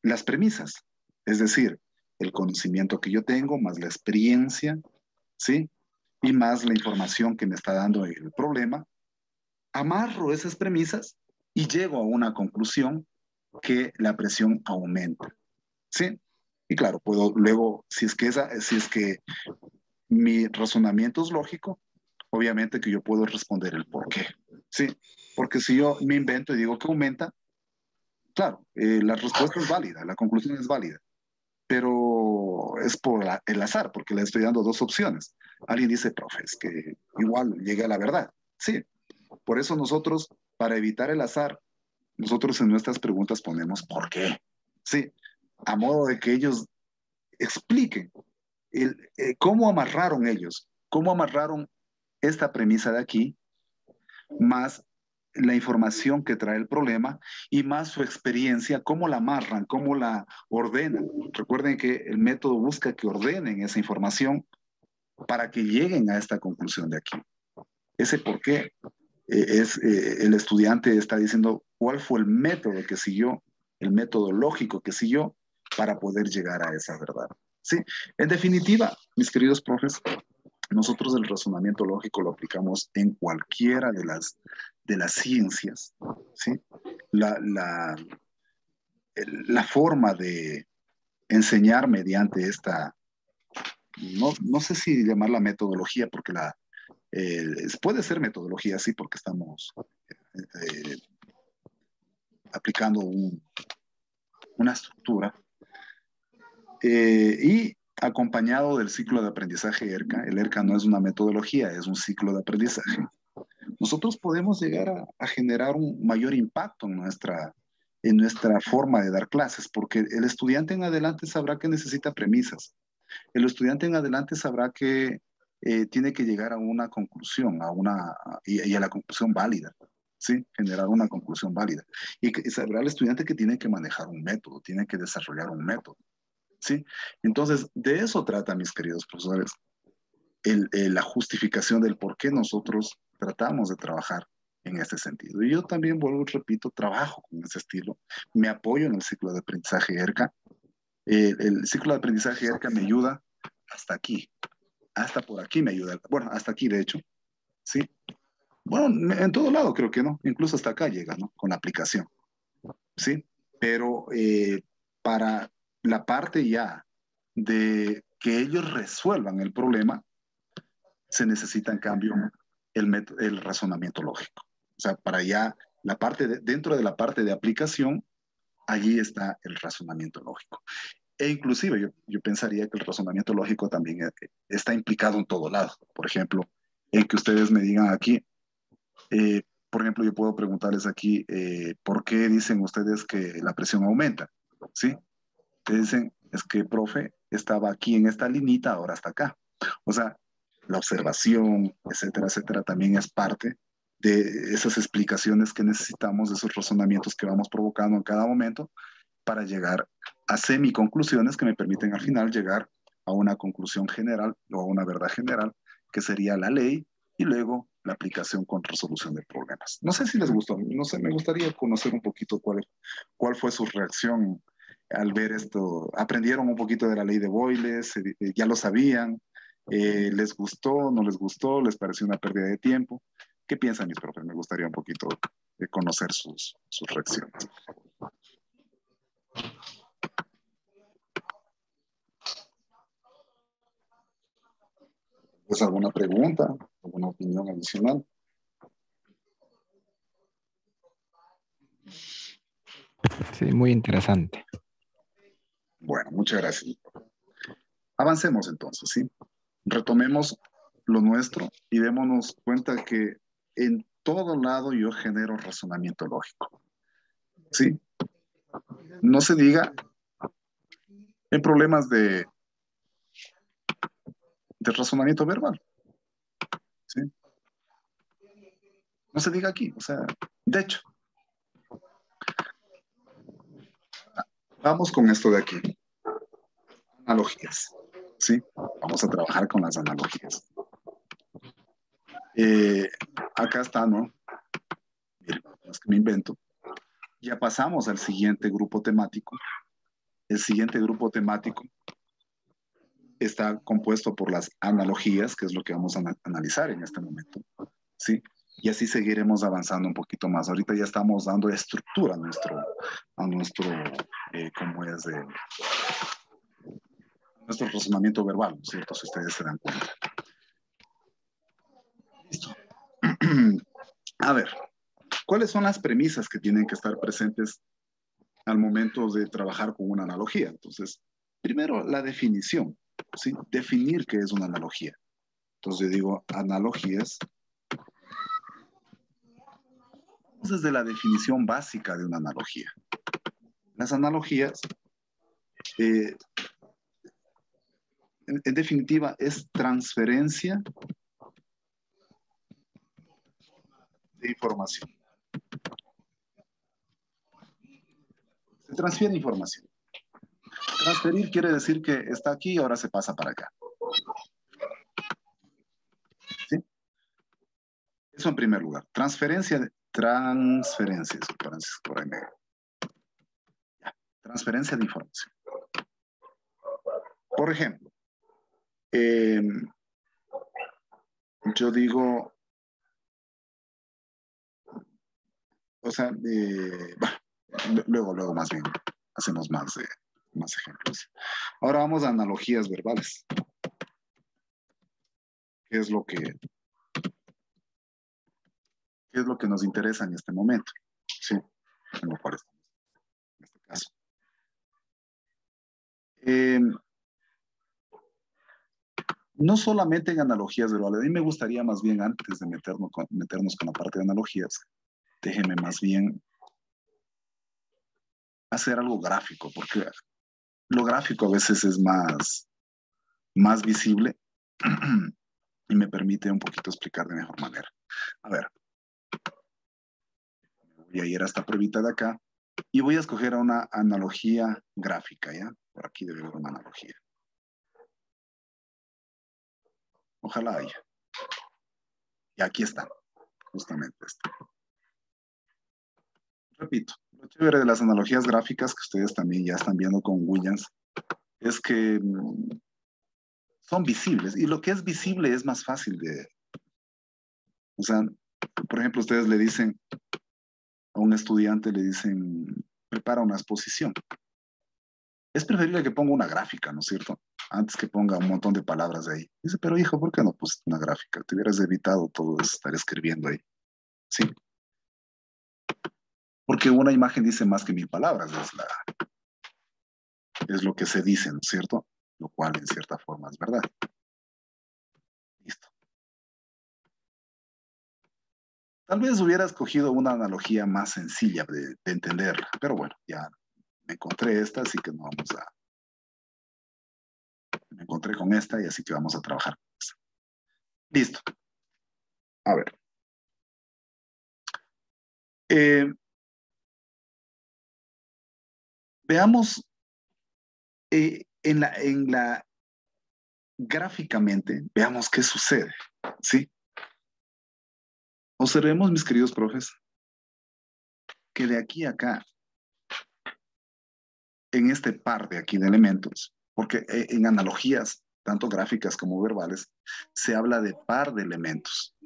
las premisas. Es decir, el conocimiento que yo tengo, más la experiencia, ¿sí? Y más la información que me está dando el problema. Amarro esas premisas y llego a una conclusión que la presión aumenta, ¿sí? Y claro, puedo luego, si es que mi razonamiento es lógico, obviamente que yo puedo responder el por qué, ¿sí? Porque si yo me invento y digo que aumenta, claro, la respuesta es válida, la conclusión es válida, pero es por el azar, porque le estoy dando dos opciones. Alguien dice, profe, es que igual llegue a la verdad. Sí, por eso nosotros, para evitar el azar, nosotros en nuestras preguntas ponemos ¿por qué? Sí, a modo de que ellos expliquen cómo amarraron ellos, cómo amarraron esta premisa de aquí, más la información que trae el problema y más su experiencia, cómo la amarran, cómo la ordenan. Recuerden que el método busca que ordenen esa información para que lleguen a esta conclusión de aquí. Ese por qué el estudiante está diciendo cuál fue el método que siguió, el método lógico que siguió para poder llegar a esa verdad. Sí, en definitiva, mis queridos profes, nosotros el razonamiento lógico lo aplicamos en cualquiera de las ciencias, ¿sí? La forma de enseñar mediante esta, no sé si llamarla metodología, porque puede ser metodología, sí, porque estamos eh, aplicando una estructura y acompañado del ciclo de aprendizaje ERCA. El ERCA no es una metodología, es un ciclo de aprendizaje. Nosotros podemos llegar a generar un mayor impacto en nuestra forma de dar clases, porque el estudiante en adelante sabrá que necesita premisas. El estudiante en adelante sabrá que tiene que llegar a una conclusión, y a la conclusión válida, ¿sí? Generar una conclusión válida. Y sabrá el estudiante que tiene que manejar un método, tiene que desarrollar un método, ¿sí? Entonces, de eso trata, mis queridos profesores, la justificación del por qué nosotros tratamos de trabajar en este sentido. Y yo también, vuelvo y repito, trabajo con ese estilo. Me apoyo en el ciclo de aprendizaje ERCA. El ciclo de aprendizaje ERCA me ayuda hasta aquí. Hasta por aquí me ayuda. Bueno, hasta aquí, de hecho. Sí. Bueno, en todo lado creo que no. Incluso hasta acá llega, ¿no? Con la aplicación. Sí. Pero para la parte ya de que ellos resuelvan el problema, se necesita en cambio el razonamiento lógico. O sea, para ya dentro de la parte de aplicación, allí está el razonamiento lógico. E inclusive yo pensaría que el razonamiento lógico también está implicado en todo lado. Por ejemplo, en que ustedes me digan aquí, por ejemplo, yo puedo preguntarles aquí, ¿por qué dicen ustedes que la presión aumenta? ¿Sí? Ustedes dicen, es que, profe, estaba aquí en esta linita, ahora está acá. O sea, la observación, etcétera, etcétera, también es parte de esas explicaciones que necesitamos, de esos razonamientos que vamos provocando en cada momento para llegar a semi-conclusiones que me permiten al final llegar a una conclusión general o a una verdad general, que sería la ley, y luego la aplicación con resolución de problemas. No sé si les gustó, no sé, me gustaría conocer un poquito cuál fue su reacción al ver esto, aprendieron un poquito de la ley de Boyle, ya lo sabían, les gustó, no les gustó, les pareció una pérdida de tiempo. ¿Qué piensan mis profes? Me gustaría un poquito de conocer sus reacciones. ¿Es alguna pregunta? ¿Alguna opinión adicional? Sí, muy interesante. Bueno, muchas gracias. Avancemos entonces, ¿sí? Retomemos lo nuestro y démonos cuenta que en todo lado yo genero razonamiento lógico, ¿sí? No se diga en problemas de razonamiento verbal, ¿sí? No se diga aquí, o sea, de hecho, vamos con esto de aquí. Analogías, ¿sí? Vamos a trabajar con las analogías. Acá está, ¿no? Miren, es que me invento. Ya pasamos al siguiente grupo temático. El siguiente grupo temático está compuesto por las analogías, que es lo que vamos a analizar en este momento, ¿sí? Y así seguiremos avanzando un poquito más. Ahorita ya estamos dando estructura a nuestro ¿cómo es? Nuestro razonamiento verbal, ¿no es cierto? Si ustedes se dan cuenta. Listo. A ver, ¿cuáles son las premisas que tienen que estar presentes al momento de trabajar con una analogía? Entonces, primero, la definición, ¿sí? Definir qué es una analogía. Entonces, yo digo, analogías. Vamos desde la definición básica de una analogía. Las analogías, en definitiva, es transferencia de información. Se transfiere información. Transferir quiere decir que está aquí y ahora se pasa para acá. ¿Sí? Eso en primer lugar. Transferencias por ahí ya. Transferencia de información. Por ejemplo, yo digo, o sea, luego más bien hacemos más ejemplos. Ahora vamos a analogías verbales. ¿Qué es lo que nos interesa en este momento? Sí, en lo cual estamos en este caso. No solamente en analogías verbales, a mí me gustaría más bien antes de meternos con la parte de analogías, déjenme más bien hacer algo gráfico, porque lo gráfico a veces es más visible y me permite un poquito explicar de mejor manera. A ver, voy a ir a esta pruebita de acá y voy a escoger una analogía gráfica, ¿ya? Por aquí debe haber una analogía. Ojalá haya. Y aquí está, justamente esta. Repito, lo chévere de las analogías gráficas que ustedes también ya están viendo con Williams es que son visibles y lo que es visible es más fácil o sea, por ejemplo, ustedes le dicen a un estudiante, le dicen, prepara una exposición. Es preferible que ponga una gráfica, ¿no es cierto? Antes que ponga un montón de palabras ahí. Dice, pero hijo, ¿por qué no pusiste una gráfica? Te hubieras evitado todo eso, estar escribiendo ahí. Sí. Porque una imagen dice más que 1000 palabras, es lo que se dice, ¿no es cierto? Lo cual en cierta forma es verdad. Listo. Tal vez hubiera escogido una analogía más sencilla de entenderla, pero bueno, ya me encontré esta, así que me encontré con esta y así que vamos a trabajar con esta. Listo. A ver. Veamos gráficamente, veamos qué sucede, ¿sí? Observemos, mis queridos profes, que de aquí a acá en este par de aquí de elementos, porque en analogías, tanto gráficas como verbales, se habla de par de elementos.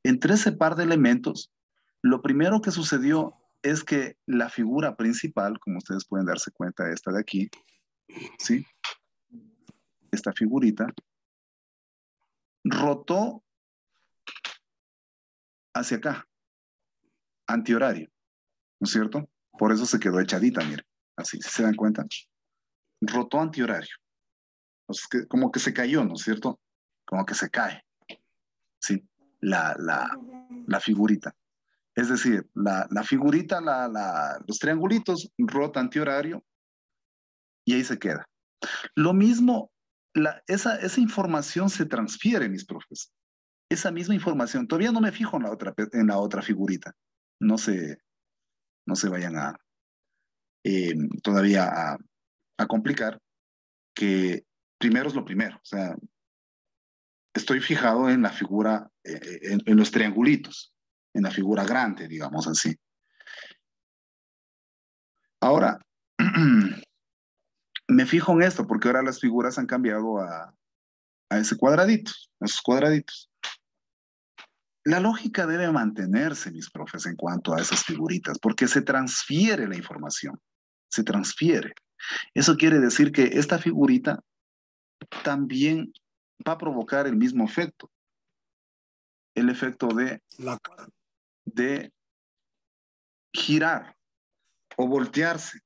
Entre ese par de elementos, lo primero que sucedió es que la figura principal, como ustedes pueden darse cuenta, esta de aquí, ¿sí? Esta figurita, rotó hacia acá, antihorario, ¿no es cierto? Por eso se quedó echadita, miren, así, si se dan cuenta. Rotó antihorario. O sea, como que se cayó, ¿no es cierto? Como que se cae, ¿sí? La figurita. Es decir, la figurita, los triangulitos, rota antihorario y ahí se queda. Lo mismo, esa información se transfiere, mis profes. Esa misma información, todavía no me fijo en la otra figurita. No se vayan todavía a complicar, que primero es lo primero. O sea, estoy fijado en la figura, en los triangulitos, en la figura grande, digamos así. Ahora, me fijo en esto porque ahora las figuras han cambiado a ese cuadradito, a esos cuadraditos. La lógica debe mantenerse, mis profes, en cuanto a esas figuritas, porque se transfiere la información, se transfiere. Eso quiere decir que esta figurita también va a provocar el mismo efecto, el efecto de girar o voltearse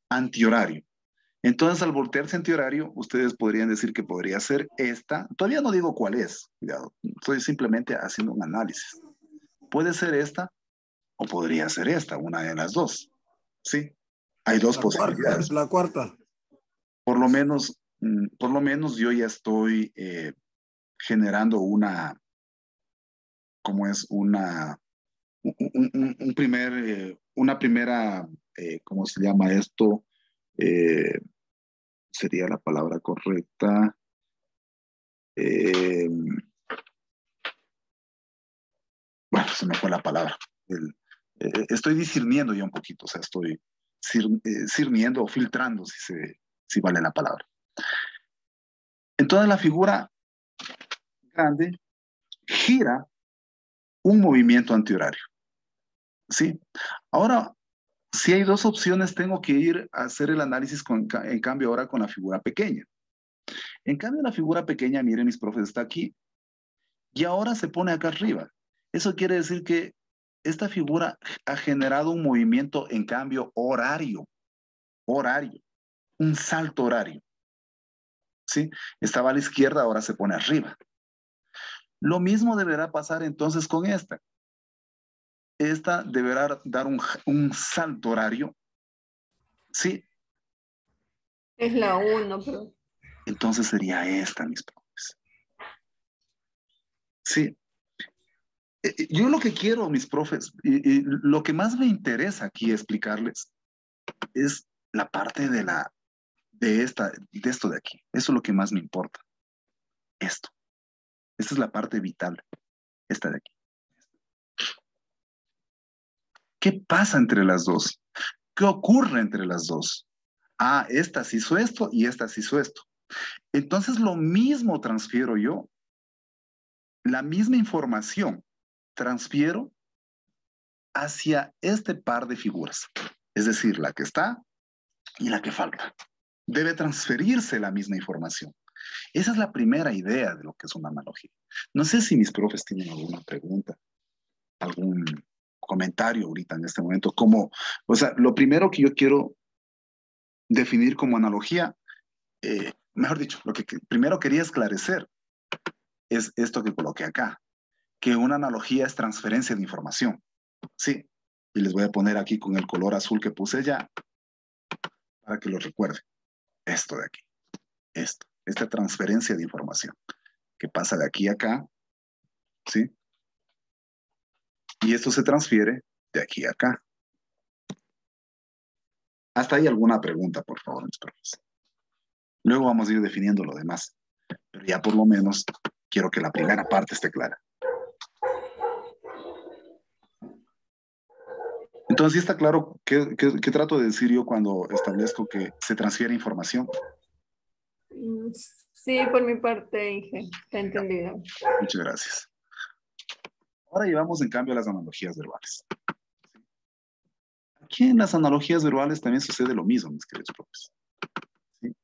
antihorario. Entonces, al voltearse antihorario, ustedes podrían decir que podría ser esta. Todavía no digo cuál es, cuidado, estoy simplemente haciendo un análisis. Puede ser esta o podría ser esta, una de las dos. Sí, hay dos posibilidades. La cuarta. Por lo menos yo ya estoy generando una primera, ¿cómo se llama esto? Sería la palabra correcta. Bueno, se me fue la palabra. Estoy discerniendo ya un poquito, o sea, estoy discerniendo o filtrando, si vale la palabra. Entonces la figura grande gira un movimiento antihorario. ¿Sí? Ahora, si hay dos opciones, tengo que ir a hacer el análisis en cambio ahora con la figura pequeña. En cambio, la figura pequeña, miren, mis profes, está aquí. Y ahora se pone acá arriba. Eso quiere decir que esta figura ha generado un movimiento en cambio horario, un salto horario. ¿Sí? Estaba a la izquierda, ahora se pone arriba. Lo mismo deberá pasar entonces con esta. Esta deberá dar un salto horario. ¿Sí? Es la 1, pero... Entonces sería esta, mis profes. Sí. Yo lo que quiero, mis profes, y lo que más me interesa aquí explicarles es la parte de esto de aquí. Eso es lo que más me importa. Esto. Esta es la parte vital. Esta de aquí. ¿Qué pasa entre las dos? ¿Qué ocurre entre las dos? Ah, esta se hizo esto y esta se hizo esto. Entonces lo mismo transfiero yo. La misma información transfiero hacia este par de figuras. Es decir, la que está y la que falta. Debe transferirse la misma información. Esa es la primera idea de lo que es una analogía. No sé si mis profes tienen alguna pregunta, algún comentario ahorita en este momento. O sea, lo primero que yo quiero definir como analogía, mejor dicho, lo que primero quería esclarecer es esto que coloqué acá, que una analogía es transferencia de información. Sí, y les voy a poner aquí con el color azul que puse ya, para que lo recuerden. Esto de aquí, esta transferencia de información, que pasa de aquí a acá, ¿sí? Y esto se transfiere de aquí a acá. ¿Hasta ahí alguna pregunta, por favor, mis profes? Luego vamos a ir definiendo lo demás, pero ya por lo menos quiero que la primera parte esté clara. Entonces, ¿sí está claro qué trato de decir yo cuando establezco que se transfiere información? Mm, Sí, por mi parte, Inge, está entendido. Muchas gracias. Ahora llevamos en cambio a las analogías verbales. Aquí en las analogías verbales también sucede lo mismo, mis queridos profes. ¿Sí?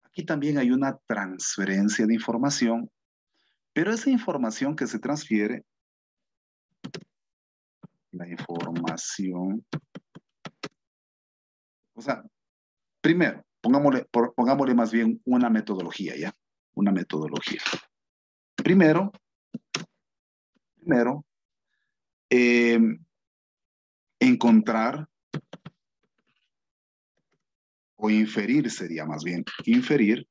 Aquí también hay una transferencia de información, pero esa información que se transfiere, la información, o sea, primero, pongámosle más bien una metodología, ¿ya? Una metodología. Primero, eh, encontrar o inferir sería más bien, inferir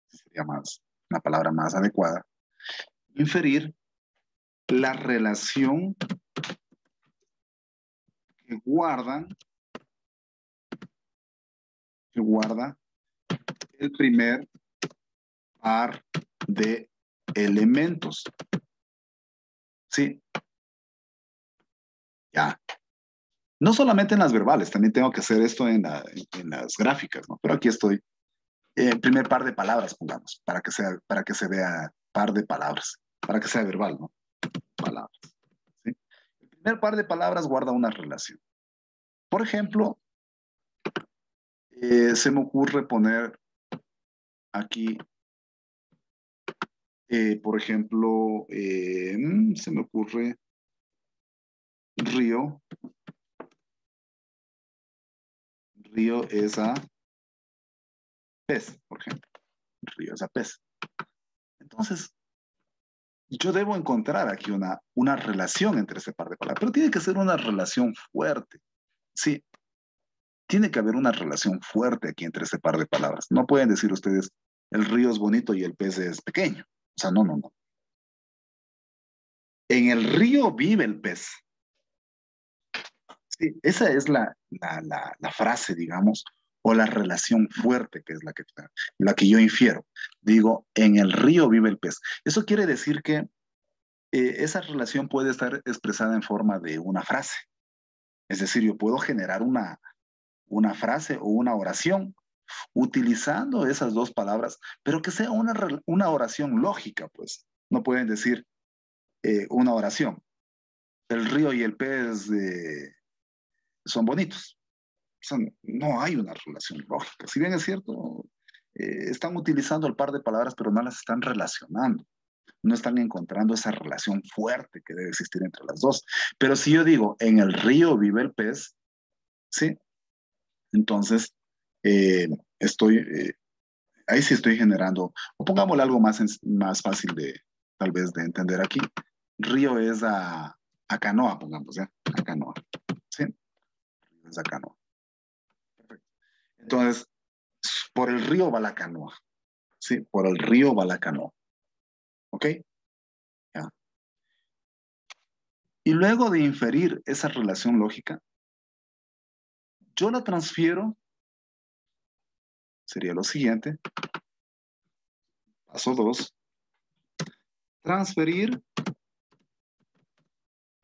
sería más, una palabra más adecuada, inferir la relación que guarda el primer par de elementos. ¿Sí? Ya. No solamente en las verbales, también tengo que hacer esto en las gráficas, ¿no? Pero aquí estoy. Primer par de palabras, pongamos, para que se vea par de palabras, para que sea verbal, ¿no? Palabras. ¿Sí? El primer par de palabras guarda una relación. Por ejemplo, se me ocurre poner aquí, por ejemplo, se me ocurre río. Río es a pez, por ejemplo. Río es a pez. Entonces, yo debo encontrar aquí una relación entre ese par de palabras, pero tiene que ser una relación fuerte. Sí, tiene que haber una relación fuerte aquí entre ese par de palabras. No pueden decir ustedes, el río es bonito y el pez es pequeño. O sea, no, no, no. En el río vive el pez. Sí, esa es la frase, digamos, o la relación fuerte que es la que yo infiero. Digo, en el río vive el pez. Eso quiere decir que esa relación puede estar expresada en forma de una frase. Es decir, yo puedo generar una frase o una oración utilizando esas dos palabras, pero que sea una oración lógica, pues. No pueden decir una oración. El río y el pez son bonitos. O sea, no hay una relación lógica. Si bien es cierto, están utilizando el par de palabras, pero no las están relacionando. No están encontrando esa relación fuerte que debe existir entre las dos. Pero si yo digo, en el río vive el pez, ¿sí? Entonces, eh, estoy, ahí sí estoy generando, o pongámosle algo más fácil tal vez, de entender aquí. Río es a canoa, pongamos, ¿ya? A canoa, ¿sí? Río es a canoa. Perfecto. Entonces, por el río va la canoa, ¿sí? Por el río va la canoa. ¿Ok? Ya. Y luego de inferir esa relación lógica, yo la transfiero, sería lo siguiente, paso 2, transferir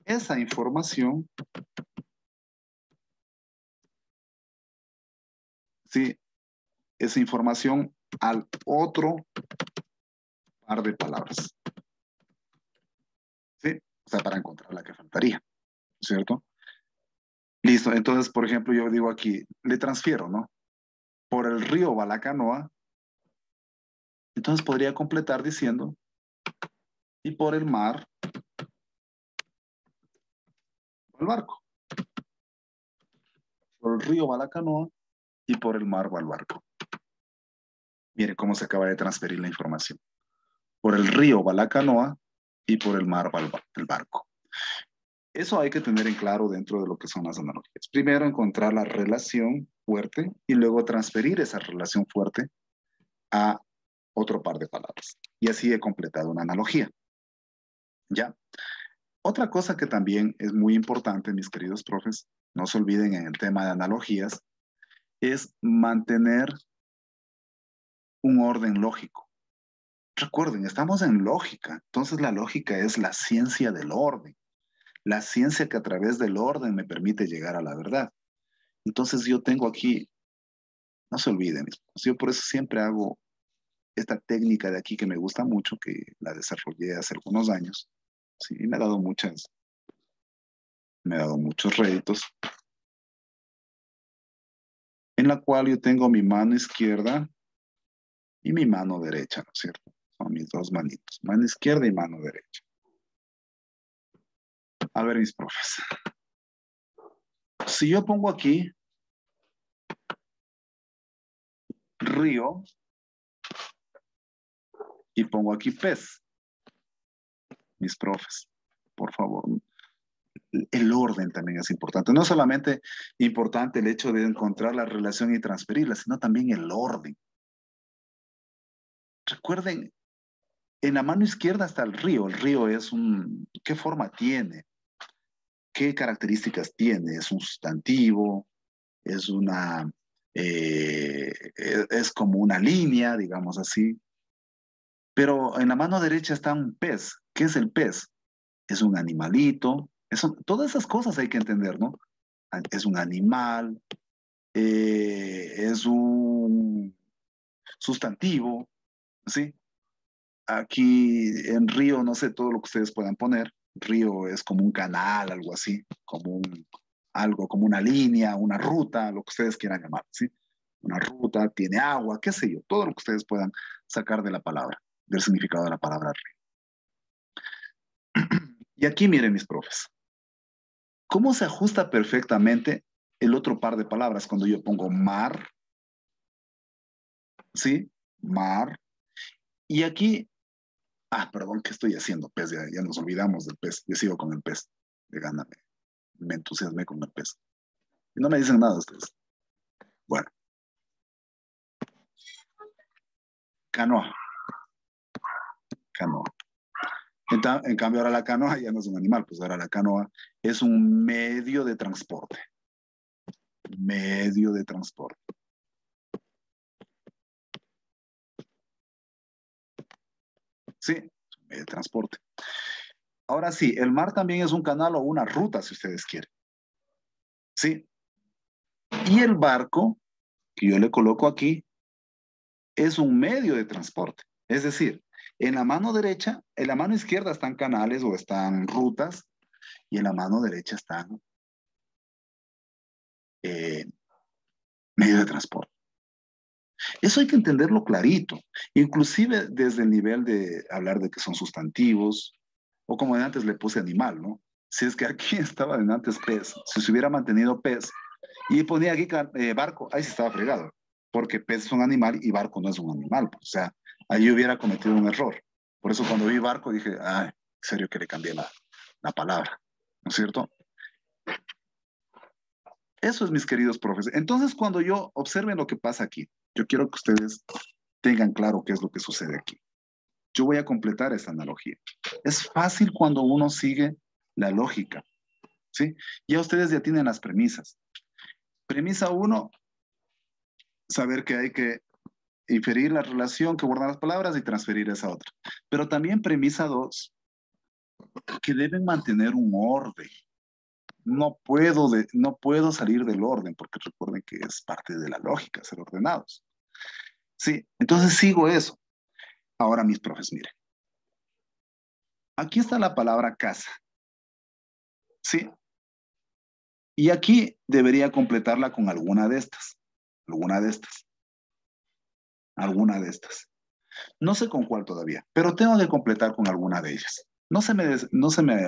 esa información, ¿sí? Esa información al otro par de palabras, ¿sí? O sea, para encontrar la que faltaría, ¿cierto? Listo, entonces, por ejemplo, yo digo aquí, le transfiero, ¿no? Por el río va la canoa, entonces podría completar diciendo, y por el mar va el barco. Por el río va la canoa y por el mar va el barco. Mire cómo se acaba de transferir la información. Por el río va la canoa y por el mar va el barco. Eso hay que tener en claro dentro de lo que son las analogías. Primero encontrar la relación fuerte y luego transferir esa relación fuerte a otro par de palabras. Y así he completado una analogía. ¿Ya? Otra cosa que también es muy importante, mis queridos profes, no se olviden en el tema de analogías, es mantener un orden lógico. Recuerden, estamos en lógica, entonces la lógica es la ciencia del orden. la ciencia que a través del orden me permite llegar a la verdad. Entonces yo tengo aquí, no se olviden, yo por eso siempre hago esta técnica de aquí que me gusta mucho, que la desarrollé hace algunos años. Sí, me ha dado muchos réditos, en la cual yo tengo mi mano izquierda y mi mano derecha, ¿no es cierto? Son mis dos manitos, mano izquierda y mano derecha. A ver, mis profes. Si yo pongo aquí río y pongo aquí pez, mis profes, por favor, el orden también es importante. No solamente importante el hecho de encontrar la relación y transferirla, sino también el orden. Recuerden, en la mano izquierda está el río. El río es ¿qué forma tiene? ¿Qué características tiene? ¿Es un sustantivo? ¿Es es como una línea, digamos así? Pero en la mano derecha está un pez. ¿Qué es el pez? Es un animalito. Todas esas cosas hay que entender, ¿no? Es un animal, es un sustantivo, ¿sí? Aquí en río, no sé, todo lo que ustedes puedan poner. Río es como un canal, algo así, algo como una línea, una ruta, lo que ustedes quieran llamar, ¿sí? Una ruta, tiene agua, qué sé yo, todo lo que ustedes puedan sacar de la palabra, del significado de la palabra río. Y aquí miren mis profes, ¿cómo se ajusta perfectamente el otro par de palabras cuando yo pongo mar? ¿Sí? Mar. Y aquí, perdón, ¿qué estoy haciendo? Pez, ya nos olvidamos del pez. Yo sigo con el pez. De gana, me entusiasmé con el pez. Y no me dicen nada ustedes. Bueno. Canoa. Canoa. En cambio, ahora la canoa ya no es un animal, pues ahora la canoa es un medio de transporte. Medio de transporte. Sí, medio de transporte. Ahora sí, el mar también es un canal o una ruta, si ustedes quieren. Sí. Y el barco, que yo le coloco aquí, es un medio de transporte. Es decir, en la mano derecha, en la mano izquierda están canales o están rutas, y en la mano derecha están medios de transporte. Eso hay que entenderlo clarito, inclusive desde el nivel de hablar de que son sustantivos, o como de antes le puse animal, ¿no? Si es que aquí estaba de antes pez, si se hubiera mantenido pez y ponía aquí barco, ahí se estaba fregado, porque pez es un animal y barco no es un animal, pues, o sea, ahí hubiera cometido un error. Por eso cuando vi barco dije, en serio que le cambié la palabra, ¿no es cierto? Eso es, mis queridos profes. Entonces, cuando yo observen lo que pasa aquí, yo quiero que ustedes tengan claro qué es lo que sucede aquí. Yo voy a completar esta analogía. Es fácil cuando uno sigue la lógica, ¿sí? Ya ustedes ya tienen las premisas. Premisa 1, saber que hay que inferir la relación que guardan las palabras y transferir esa otra. Pero también premisa 2, que deben mantener un orden. No puedo salir del orden, porque recuerden que es parte de la lógica ser ordenados. Sí, entonces sigo eso. Ahora, mis profes, miren. Aquí está la palabra casa. Sí. Y aquí debería completarla con alguna de estas. Alguna de estas. Alguna de estas. No sé con cuál todavía, pero tengo que completar con alguna de ellas. No se me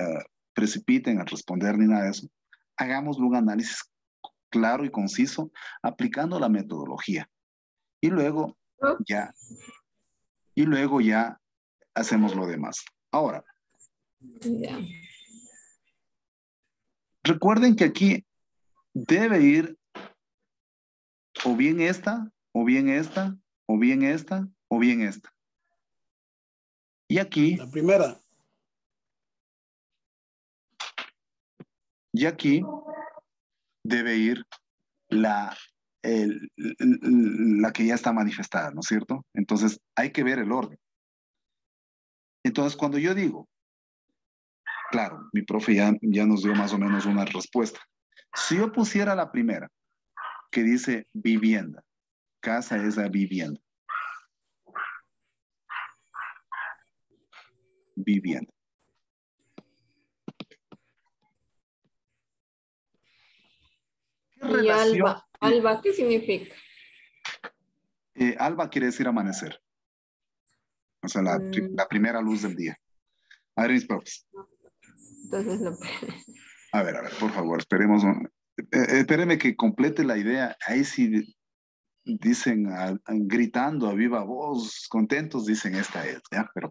precipiten a responder ni nada de eso. Hagamos un análisis claro y conciso aplicando la metodología. Y luego ya hacemos lo demás. Ahora, recuerden que aquí debe ir o bien esta, o bien esta, o bien esta, o bien esta. Y aquí, la primera. Y aquí debe ir la que ya está manifestada, ¿no es cierto? Entonces hay que ver el orden. Entonces cuando yo digo Claro, mi profe ya nos dio más o menos una respuesta. Si yo pusiera la primera, que dice vivienda, casa es la vivienda. Vivienda. ¿Qué Y relación? alba, ¿qué significa? Alba quiere decir amanecer. O sea, la primera luz del día. A ver, mis profes. Entonces, no. A ver, por favor, esperemos. Espéreme que complete la idea. Ahí sí dicen, gritando a viva voz, contentos, dicen esta es, ¿ya? Pero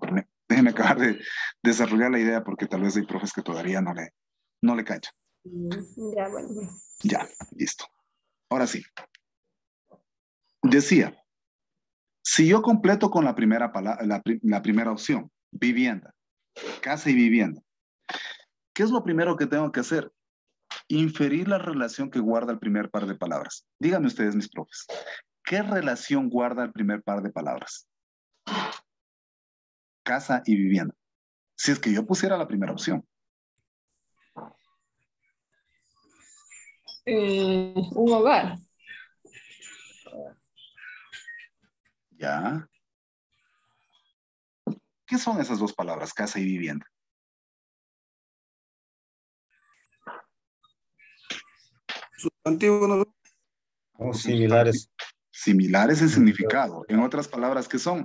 déjenme acabar de desarrollar la idea porque tal vez hay profes que todavía no le cachan. Ya, bueno. Ya, listo. Ahora sí. Decía, si yo completo con la primera la primera opción, vivienda, casa y vivienda, ¿qué es lo primero que tengo que hacer? Inferir la relación que guarda el primer par de palabras. Díganme ustedes, mis profes, ¿qué relación guarda el primer par de palabras? Casa y vivienda. Si es que yo pusiera la primera opción. Un hogar. ¿Ya? ¿Qué son esas dos palabras, casa y vivienda? Sustantivo, ¿no? Son similares. Similares en significado. En otras palabras, ¿qué son?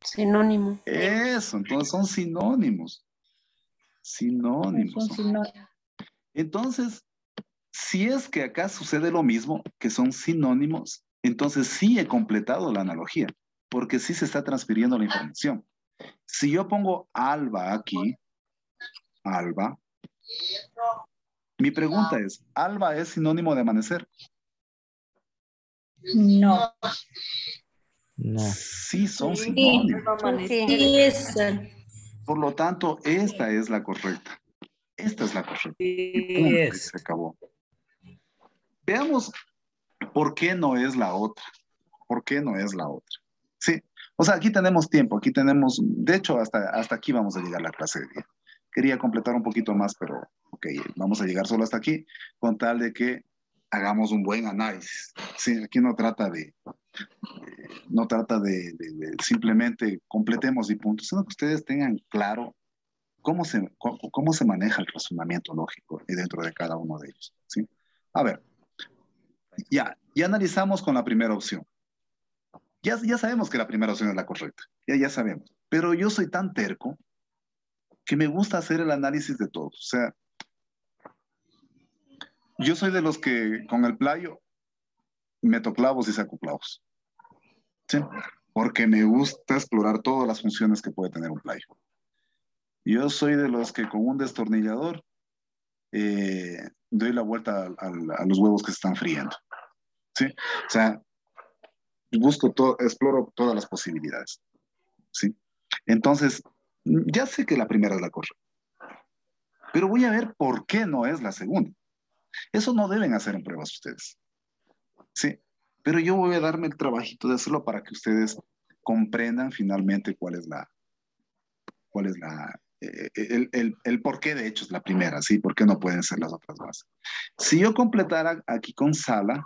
Sinónimo. Eso, entonces son sinónimos. Sinónimos. Son sinónimos. Entonces, si es que acá sucede lo mismo, que son sinónimos, entonces sí he completado la analogía, porque sí se está transfiriendo la información. Si yo pongo alba aquí, alba, mi pregunta es, ¿alba es sinónimo de amanecer? No. No. Sí, son Sí, sinónimos. Sí, es. Por lo tanto, esta es la correcta. Esta es la correcta. Y punto, y se acabó. Veamos por qué no es la otra. ¿Por qué no es la otra? Sí, o sea, aquí tenemos tiempo, aquí tenemos, de hecho, hasta aquí vamos a llegar la clase de día. Quería completar un poquito más, pero ok, vamos a llegar solo hasta aquí, con tal de que hagamos un buen análisis. Sí, aquí no trata de simplemente completemos y punto, sino que ustedes tengan claro cómo se maneja el razonamiento lógico dentro de cada uno de ellos. ¿Sí? A ver, ya analizamos con la primera opción. Ya sabemos que la primera opción es la correcta, ya sabemos. Pero yo soy tan terco que me gusta hacer el análisis de todo. O sea, yo soy de los que con el playo meto clavos y saco clavos. ¿Sí? Porque me gusta explorar todas las funciones que puede tener un playo. Yo soy de los que con un destornillador doy la vuelta a los huevos que se están friendo. ¿Sí? O sea, exploro todas las posibilidades. ¿Sí? Entonces, ya sé que la primera es la correcta, pero voy a ver por qué no es la segunda. Eso no deben hacer en pruebas ustedes. Sí, pero yo voy a darme el trabajito de hacerlo para que ustedes comprendan finalmente el por qué de hecho es la primera, ¿sí? ¿Por qué no pueden ser las otras más? Si yo completara aquí con sala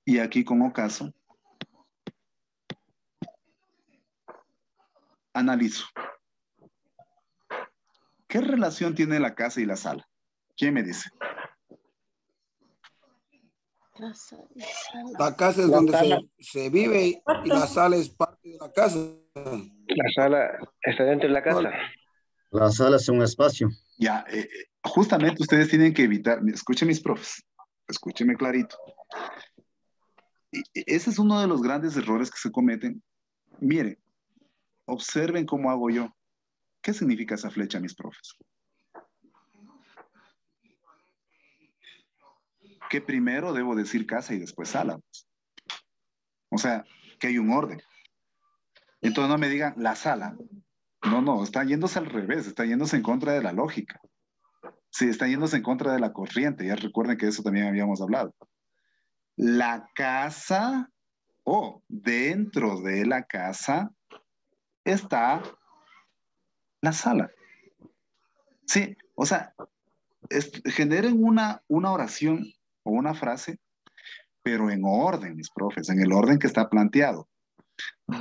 y aquí con ocaso, analizo. ¿Qué relación tiene la casa y la sala? ¿Quién me dice? La casa es La donde sala, se vive y la sala es parte de la casa. la sala está dentro de la casa. La sala es un espacio. Ya, justamente ustedes tienen que evitar, escuchen mis profes, escúchenme clarito. Ese es uno de los grandes errores que se cometen. Miren, observen cómo hago yo. ¿Qué significa esa flecha, mis profes? Que primero debo decir casa y después sala. O sea, que hay un orden. Entonces no me digan la sala. No, está yéndose al revés, está yéndose en contra de la lógica. Sí, está yéndose en contra de la corriente. Ya recuerden que eso también habíamos hablado. La casa, dentro de la casa está La sala. Sí, o sea, generen una oración o una frase, pero en orden, mis profes, en el orden que está planteado.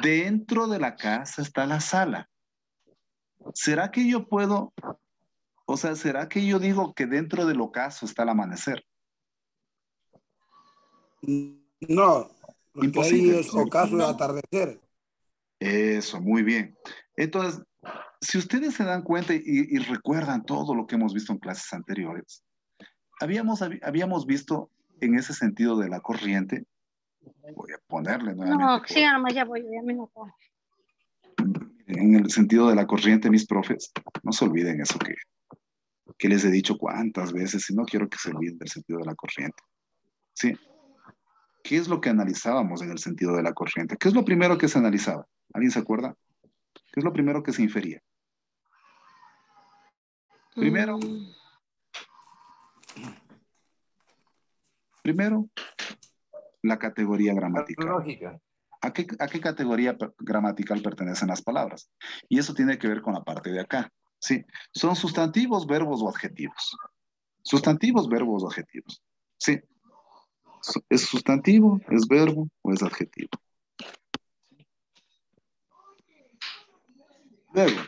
Dentro de la casa está la sala. ¿Será que yo puedo, o sea, será que yo digo que dentro del ocaso está el amanecer? No, porque ahí Imposible, ¿no es es cierto? ocaso de atardecer. Eso, muy bien. Entonces, si ustedes se dan cuenta y recuerdan todo lo que hemos visto en clases anteriores, habíamos visto en ese sentido de la corriente, voy a ponerle nuevamente, No, sí, nomás ya voy, ya me lo pongo. en el sentido de la corriente, mis profes, no se olviden eso que les he dicho cuántas veces y no quiero que se olviden del sentido de la corriente. ¿Sí? ¿Qué es lo que analizábamos en el sentido de la corriente? ¿Qué es lo primero que se analizaba? ¿Alguien se acuerda? ¿Qué es lo primero que se infería? Primero, la categoría gramatical. Lógica. ¿A qué categoría gramatical pertenecen las palabras? Y eso tiene que ver con la parte de acá. ¿Sí? Son sustantivos, verbos o adjetivos. Sustantivos, verbos o adjetivos. ¿Sí? ¿Es sustantivo, es verbo o es adjetivo? Luego,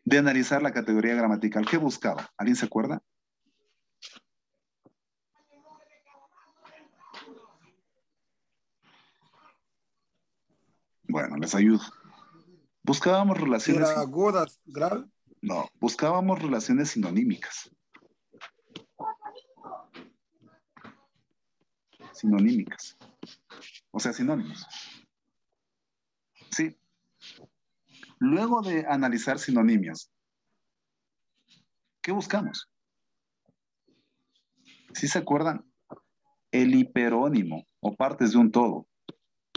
de analizar la categoría gramatical, ¿qué buscaba? ¿Alguien se acuerda? Bueno, les ayudo. Buscábamos relaciones. Era agudas, grave. No, buscábamos relaciones sinonímicas. Sinonímicas. O sea, sinónimos. Sí. Luego de analizar sinonimias, ¿qué buscamos? ¿Sí se acuerdan? El hiperónimo o partes de un todo.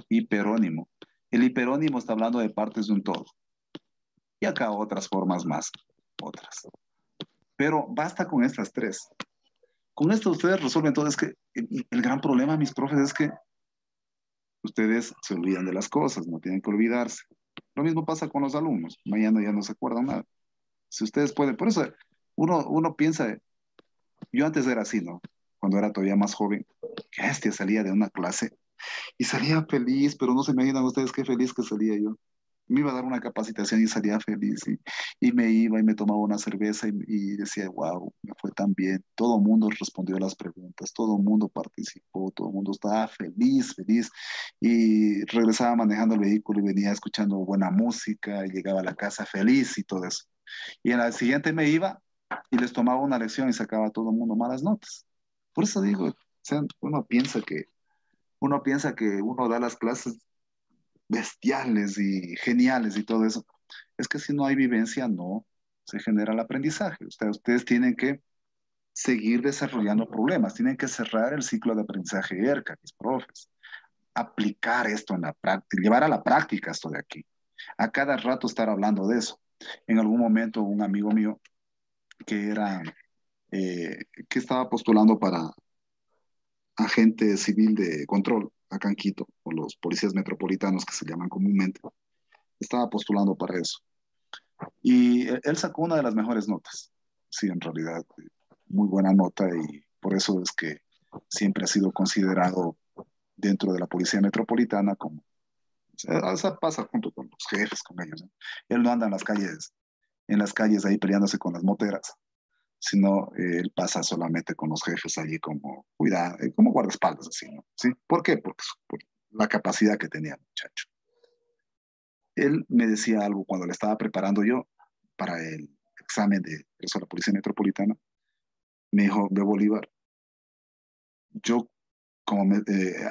Hiperónimo. El hiperónimo está hablando de partes de un todo. Y acá otras formas más. Otras. Pero basta con estas tres. Con esto ustedes resuelven todo. Es que el gran problema, mis profes, es que ustedes se olvidan de las cosas, no tienen que olvidarse. Lo mismo pasa con los alumnos. Mañana ya no se acuerdan nada. Si ustedes pueden, por eso uno piensa, yo antes era así, ¿no? Cuando era todavía más joven, que este salía de una clase y salía feliz, pero no se imaginan ustedes qué feliz que salía yo. Me iba a dar una capacitación y salía feliz y me iba y me tomaba una cerveza y decía, wow, me fue tan bien. Todo el mundo respondió a las preguntas, todo el mundo participó, todo el mundo estaba feliz, feliz. Y regresaba manejando el vehículo y venía escuchando buena música y llegaba a la casa feliz y todo eso. Y en la siguiente me iba y les tomaba una lección y sacaba a todo el mundo malas notas. Por eso digo, o sea, uno piensa que uno da las clases bestiales y geniales y todo eso. Es que si no hay vivencia, no se genera el aprendizaje. Ustedes tienen que seguir desarrollando problemas, tienen que cerrar el ciclo de aprendizaje ERCA, mis profes, aplicar esto en la práctica, llevar a la práctica esto de aquí. A cada rato estar hablando de eso. En algún momento un amigo mío que era, que estaba postulando para agente civil de control acá en Quito, o los policías metropolitanos que se llaman comúnmente, estaba postulando para eso. Y él sacó una de las mejores notas. Sí, en realidad, muy buena nota y por eso es que siempre ha sido considerado dentro de la policía metropolitana como, o sea, pasa junto con los jefes, con ellos, ¿no? Él no anda en las calles ahí peleándose con las moteras, sino él pasa solamente con los jefes allí como, como guardaespaldas, así, ¿no? ¿Sí? ¿Por qué? Porque, por la capacidad que tenía el muchacho. Él me decía algo cuando le estaba preparando yo para el examen de eso, la Policía Metropolitana. Me dijo, de Bolívar, yo,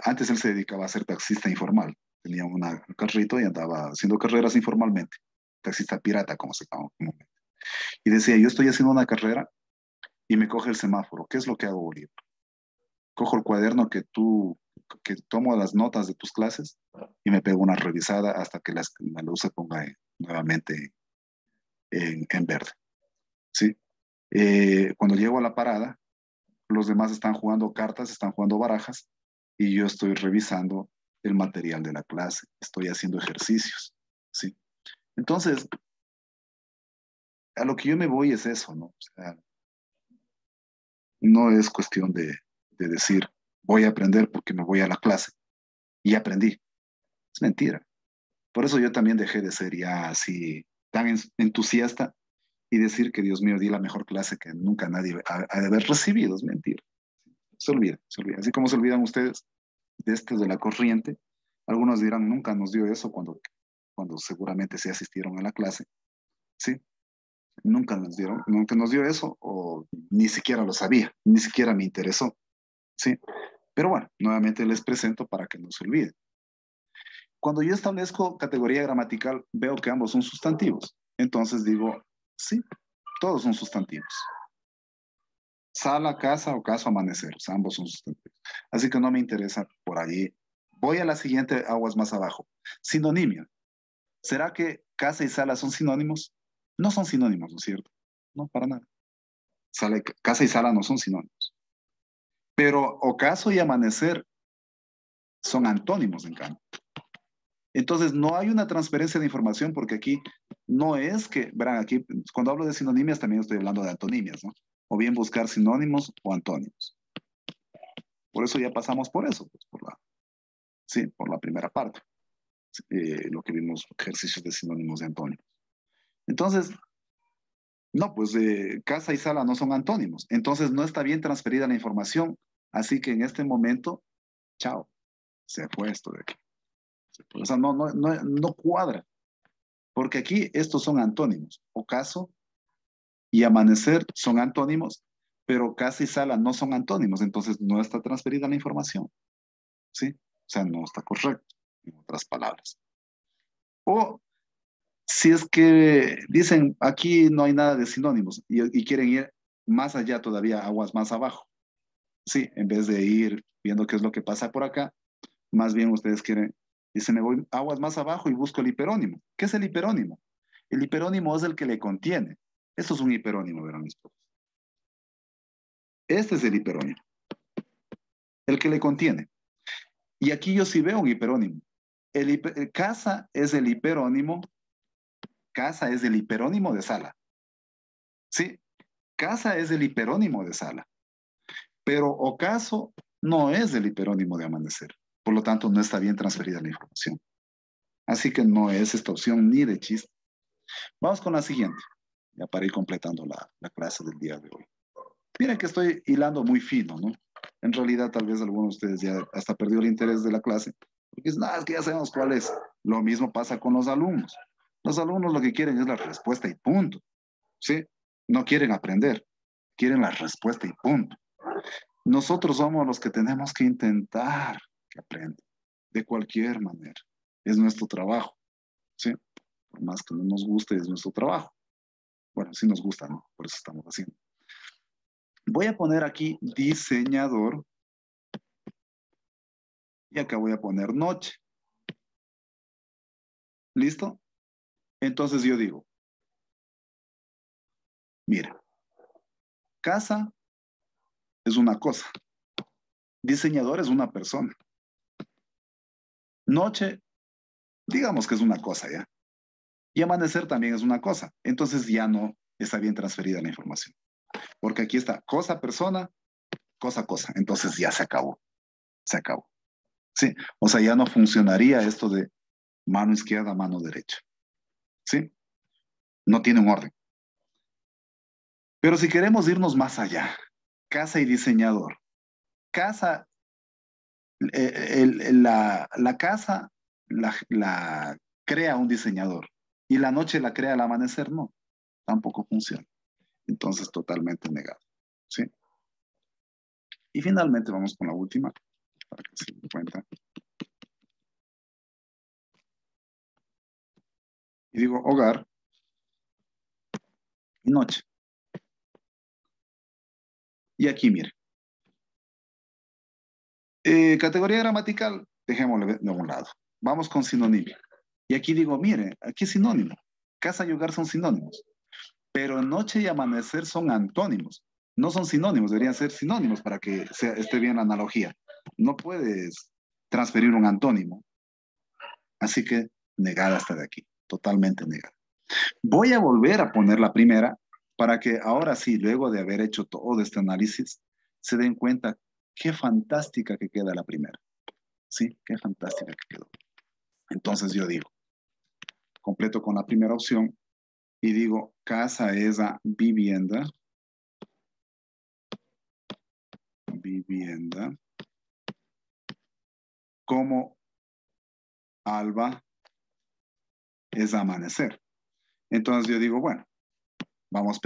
antes él se dedicaba a ser taxista informal. Tenía un carrito y andaba haciendo carreras informalmente. Taxista pirata, como se llama comúnmente. Y decía, yo estoy haciendo una carrera y me coge el semáforo. ¿Qué es lo que hago, Bolívar? Cojo el cuaderno que tomo las notas de tus clases y me pego una revisada hasta que la luz se ponga nuevamente en verde. ¿Sí? Cuando llego a la parada, los demás están jugando cartas, están jugando barajas y yo estoy revisando el material de la clase, estoy haciendo ejercicios. ¿Sí? Entonces, a lo que yo me voy es eso, ¿no? O sea, no es cuestión de decir, voy a aprender porque me voy a la clase y aprendí. Es mentira. Por eso yo también dejé de ser ya así tan entusiasta y decir que, Dios mío, di la mejor clase que nunca nadie ha de haber recibido. Es mentira. Se olvida, se olvida. Así como se olvidan ustedes de la corriente, algunos dirán, nunca nos dio eso cuando seguramente se asistieron a la clase. Sí, nunca nos dio eso o ni siquiera lo sabía, ni siquiera me interesó. Sí, pero bueno, nuevamente les presento para que no se olviden. Cuando yo establezco categoría gramatical, veo que ambos son sustantivos. Entonces digo, sí, todos son sustantivos. Sala, casa o caso, amanecer. O sea, ambos son sustantivos. Así que no me interesa por allí. Voy a la siguiente, aguas más abajo. Sinonimia. ¿Será que casa y sala son sinónimos? No son sinónimos, ¿no es cierto? No, para nada. Casa y sala no son sinónimos. Pero ocaso y amanecer son antónimos, en cambio. Entonces, no hay una transferencia de información porque aquí no es que, verán, aquí cuando hablo de sinonimias también estoy hablando de antonimias, ¿no? O bien buscar sinónimos o antónimos. Por eso ya pasamos por eso, pues, por la primera parte. Lo que vimos, ejercicios de sinónimos y antónimos. Entonces, no, pues casa y sala no son antónimos. Entonces, no está bien transferida la información. Así que en este momento, chao, se fue esto de aquí. O sea, no cuadra. Porque aquí estos son antónimos. Ocaso y amanecer son antónimos, pero casa y sala no son antónimos. Entonces no está transferida la información. ¿Sí? O sea, no está correcto, en otras palabras. O si es que dicen aquí no hay nada de sinónimos y quieren ir más allá todavía, aguas más abajo. Sí, en vez de ir viendo qué es lo que pasa por acá, más bien ustedes quieren. Dice, me voy aguas más abajo y busco el hiperónimo. ¿Qué es el hiperónimo? El hiperónimo es el que le contiene. Esto es un hiperónimo, verán mis profes. Este es el hiperónimo. El que le contiene. Y aquí yo sí veo un hiperónimo. Casa es el hiperónimo. Casa es el hiperónimo de sala. ¿Sí? Casa es el hiperónimo de sala. Pero ocaso no es el hiperónimo de amanecer. Por lo tanto, no está bien transferida la información. Así que no es esta opción ni de chiste. Vamos con la siguiente, ya para ir completando la clase del día de hoy. Miren que estoy hilando muy fino, ¿no? En realidad, tal vez algunos de ustedes ya hasta perdió el interés de la clase, porque es que ya sabemos cuál es. Lo mismo pasa con los alumnos. Los alumnos lo que quieren es la respuesta y punto, ¿sí? No quieren aprender, quieren la respuesta y punto. Nosotros somos los que tenemos que intentar que aprendan, de cualquier manera. Es nuestro trabajo, ¿sí? Por más que no nos guste, es nuestro trabajo. Bueno, sí nos gusta, ¿no? Por eso estamos haciendo. Voy a poner aquí diseñador. Y acá voy a poner noche. ¿Listo? Entonces yo digo, mira, casa es una cosa. Diseñador es una persona. Noche, digamos que es una cosa, ¿ya? Y amanecer también es una cosa. Entonces ya no está bien transferida la información. Porque aquí está cosa, persona, cosa, cosa. Entonces ya se acabó. Se acabó. Sí, o sea, ya no funcionaría esto de mano izquierda, mano derecha. ¿Sí? No tiene un orden. Pero si queremos irnos más allá, casa y diseñador. Casa, la casa la crea un diseñador y la noche la crea el amanecer, no. Tampoco funciona. Entonces, totalmente negado. ¿Sí? Y finalmente vamos con la última, para que se den cuenta. Y digo hogar y noche. Y aquí, mire. Categoría gramatical, dejémosle de un lado. Vamos con sinonimia. Y aquí digo, mire, aquí es sinónimo. Casa y hogar son sinónimos. Pero noche y amanecer son antónimos. No son sinónimos, deberían ser sinónimos para que esté bien la analogía. No puedes transferir un antónimo. Así que negada hasta de aquí, totalmente negada. Voy a volver a poner la primera para que ahora sí, luego de haber hecho todo este análisis, se den cuenta qué fantástica que queda la primera. ¿Sí? Qué fantástica que quedó. Entonces yo digo, completo con la primera opción y digo, casa es a vivienda. Vivienda. Como alba es amanecer. Entonces yo digo, bueno, vamos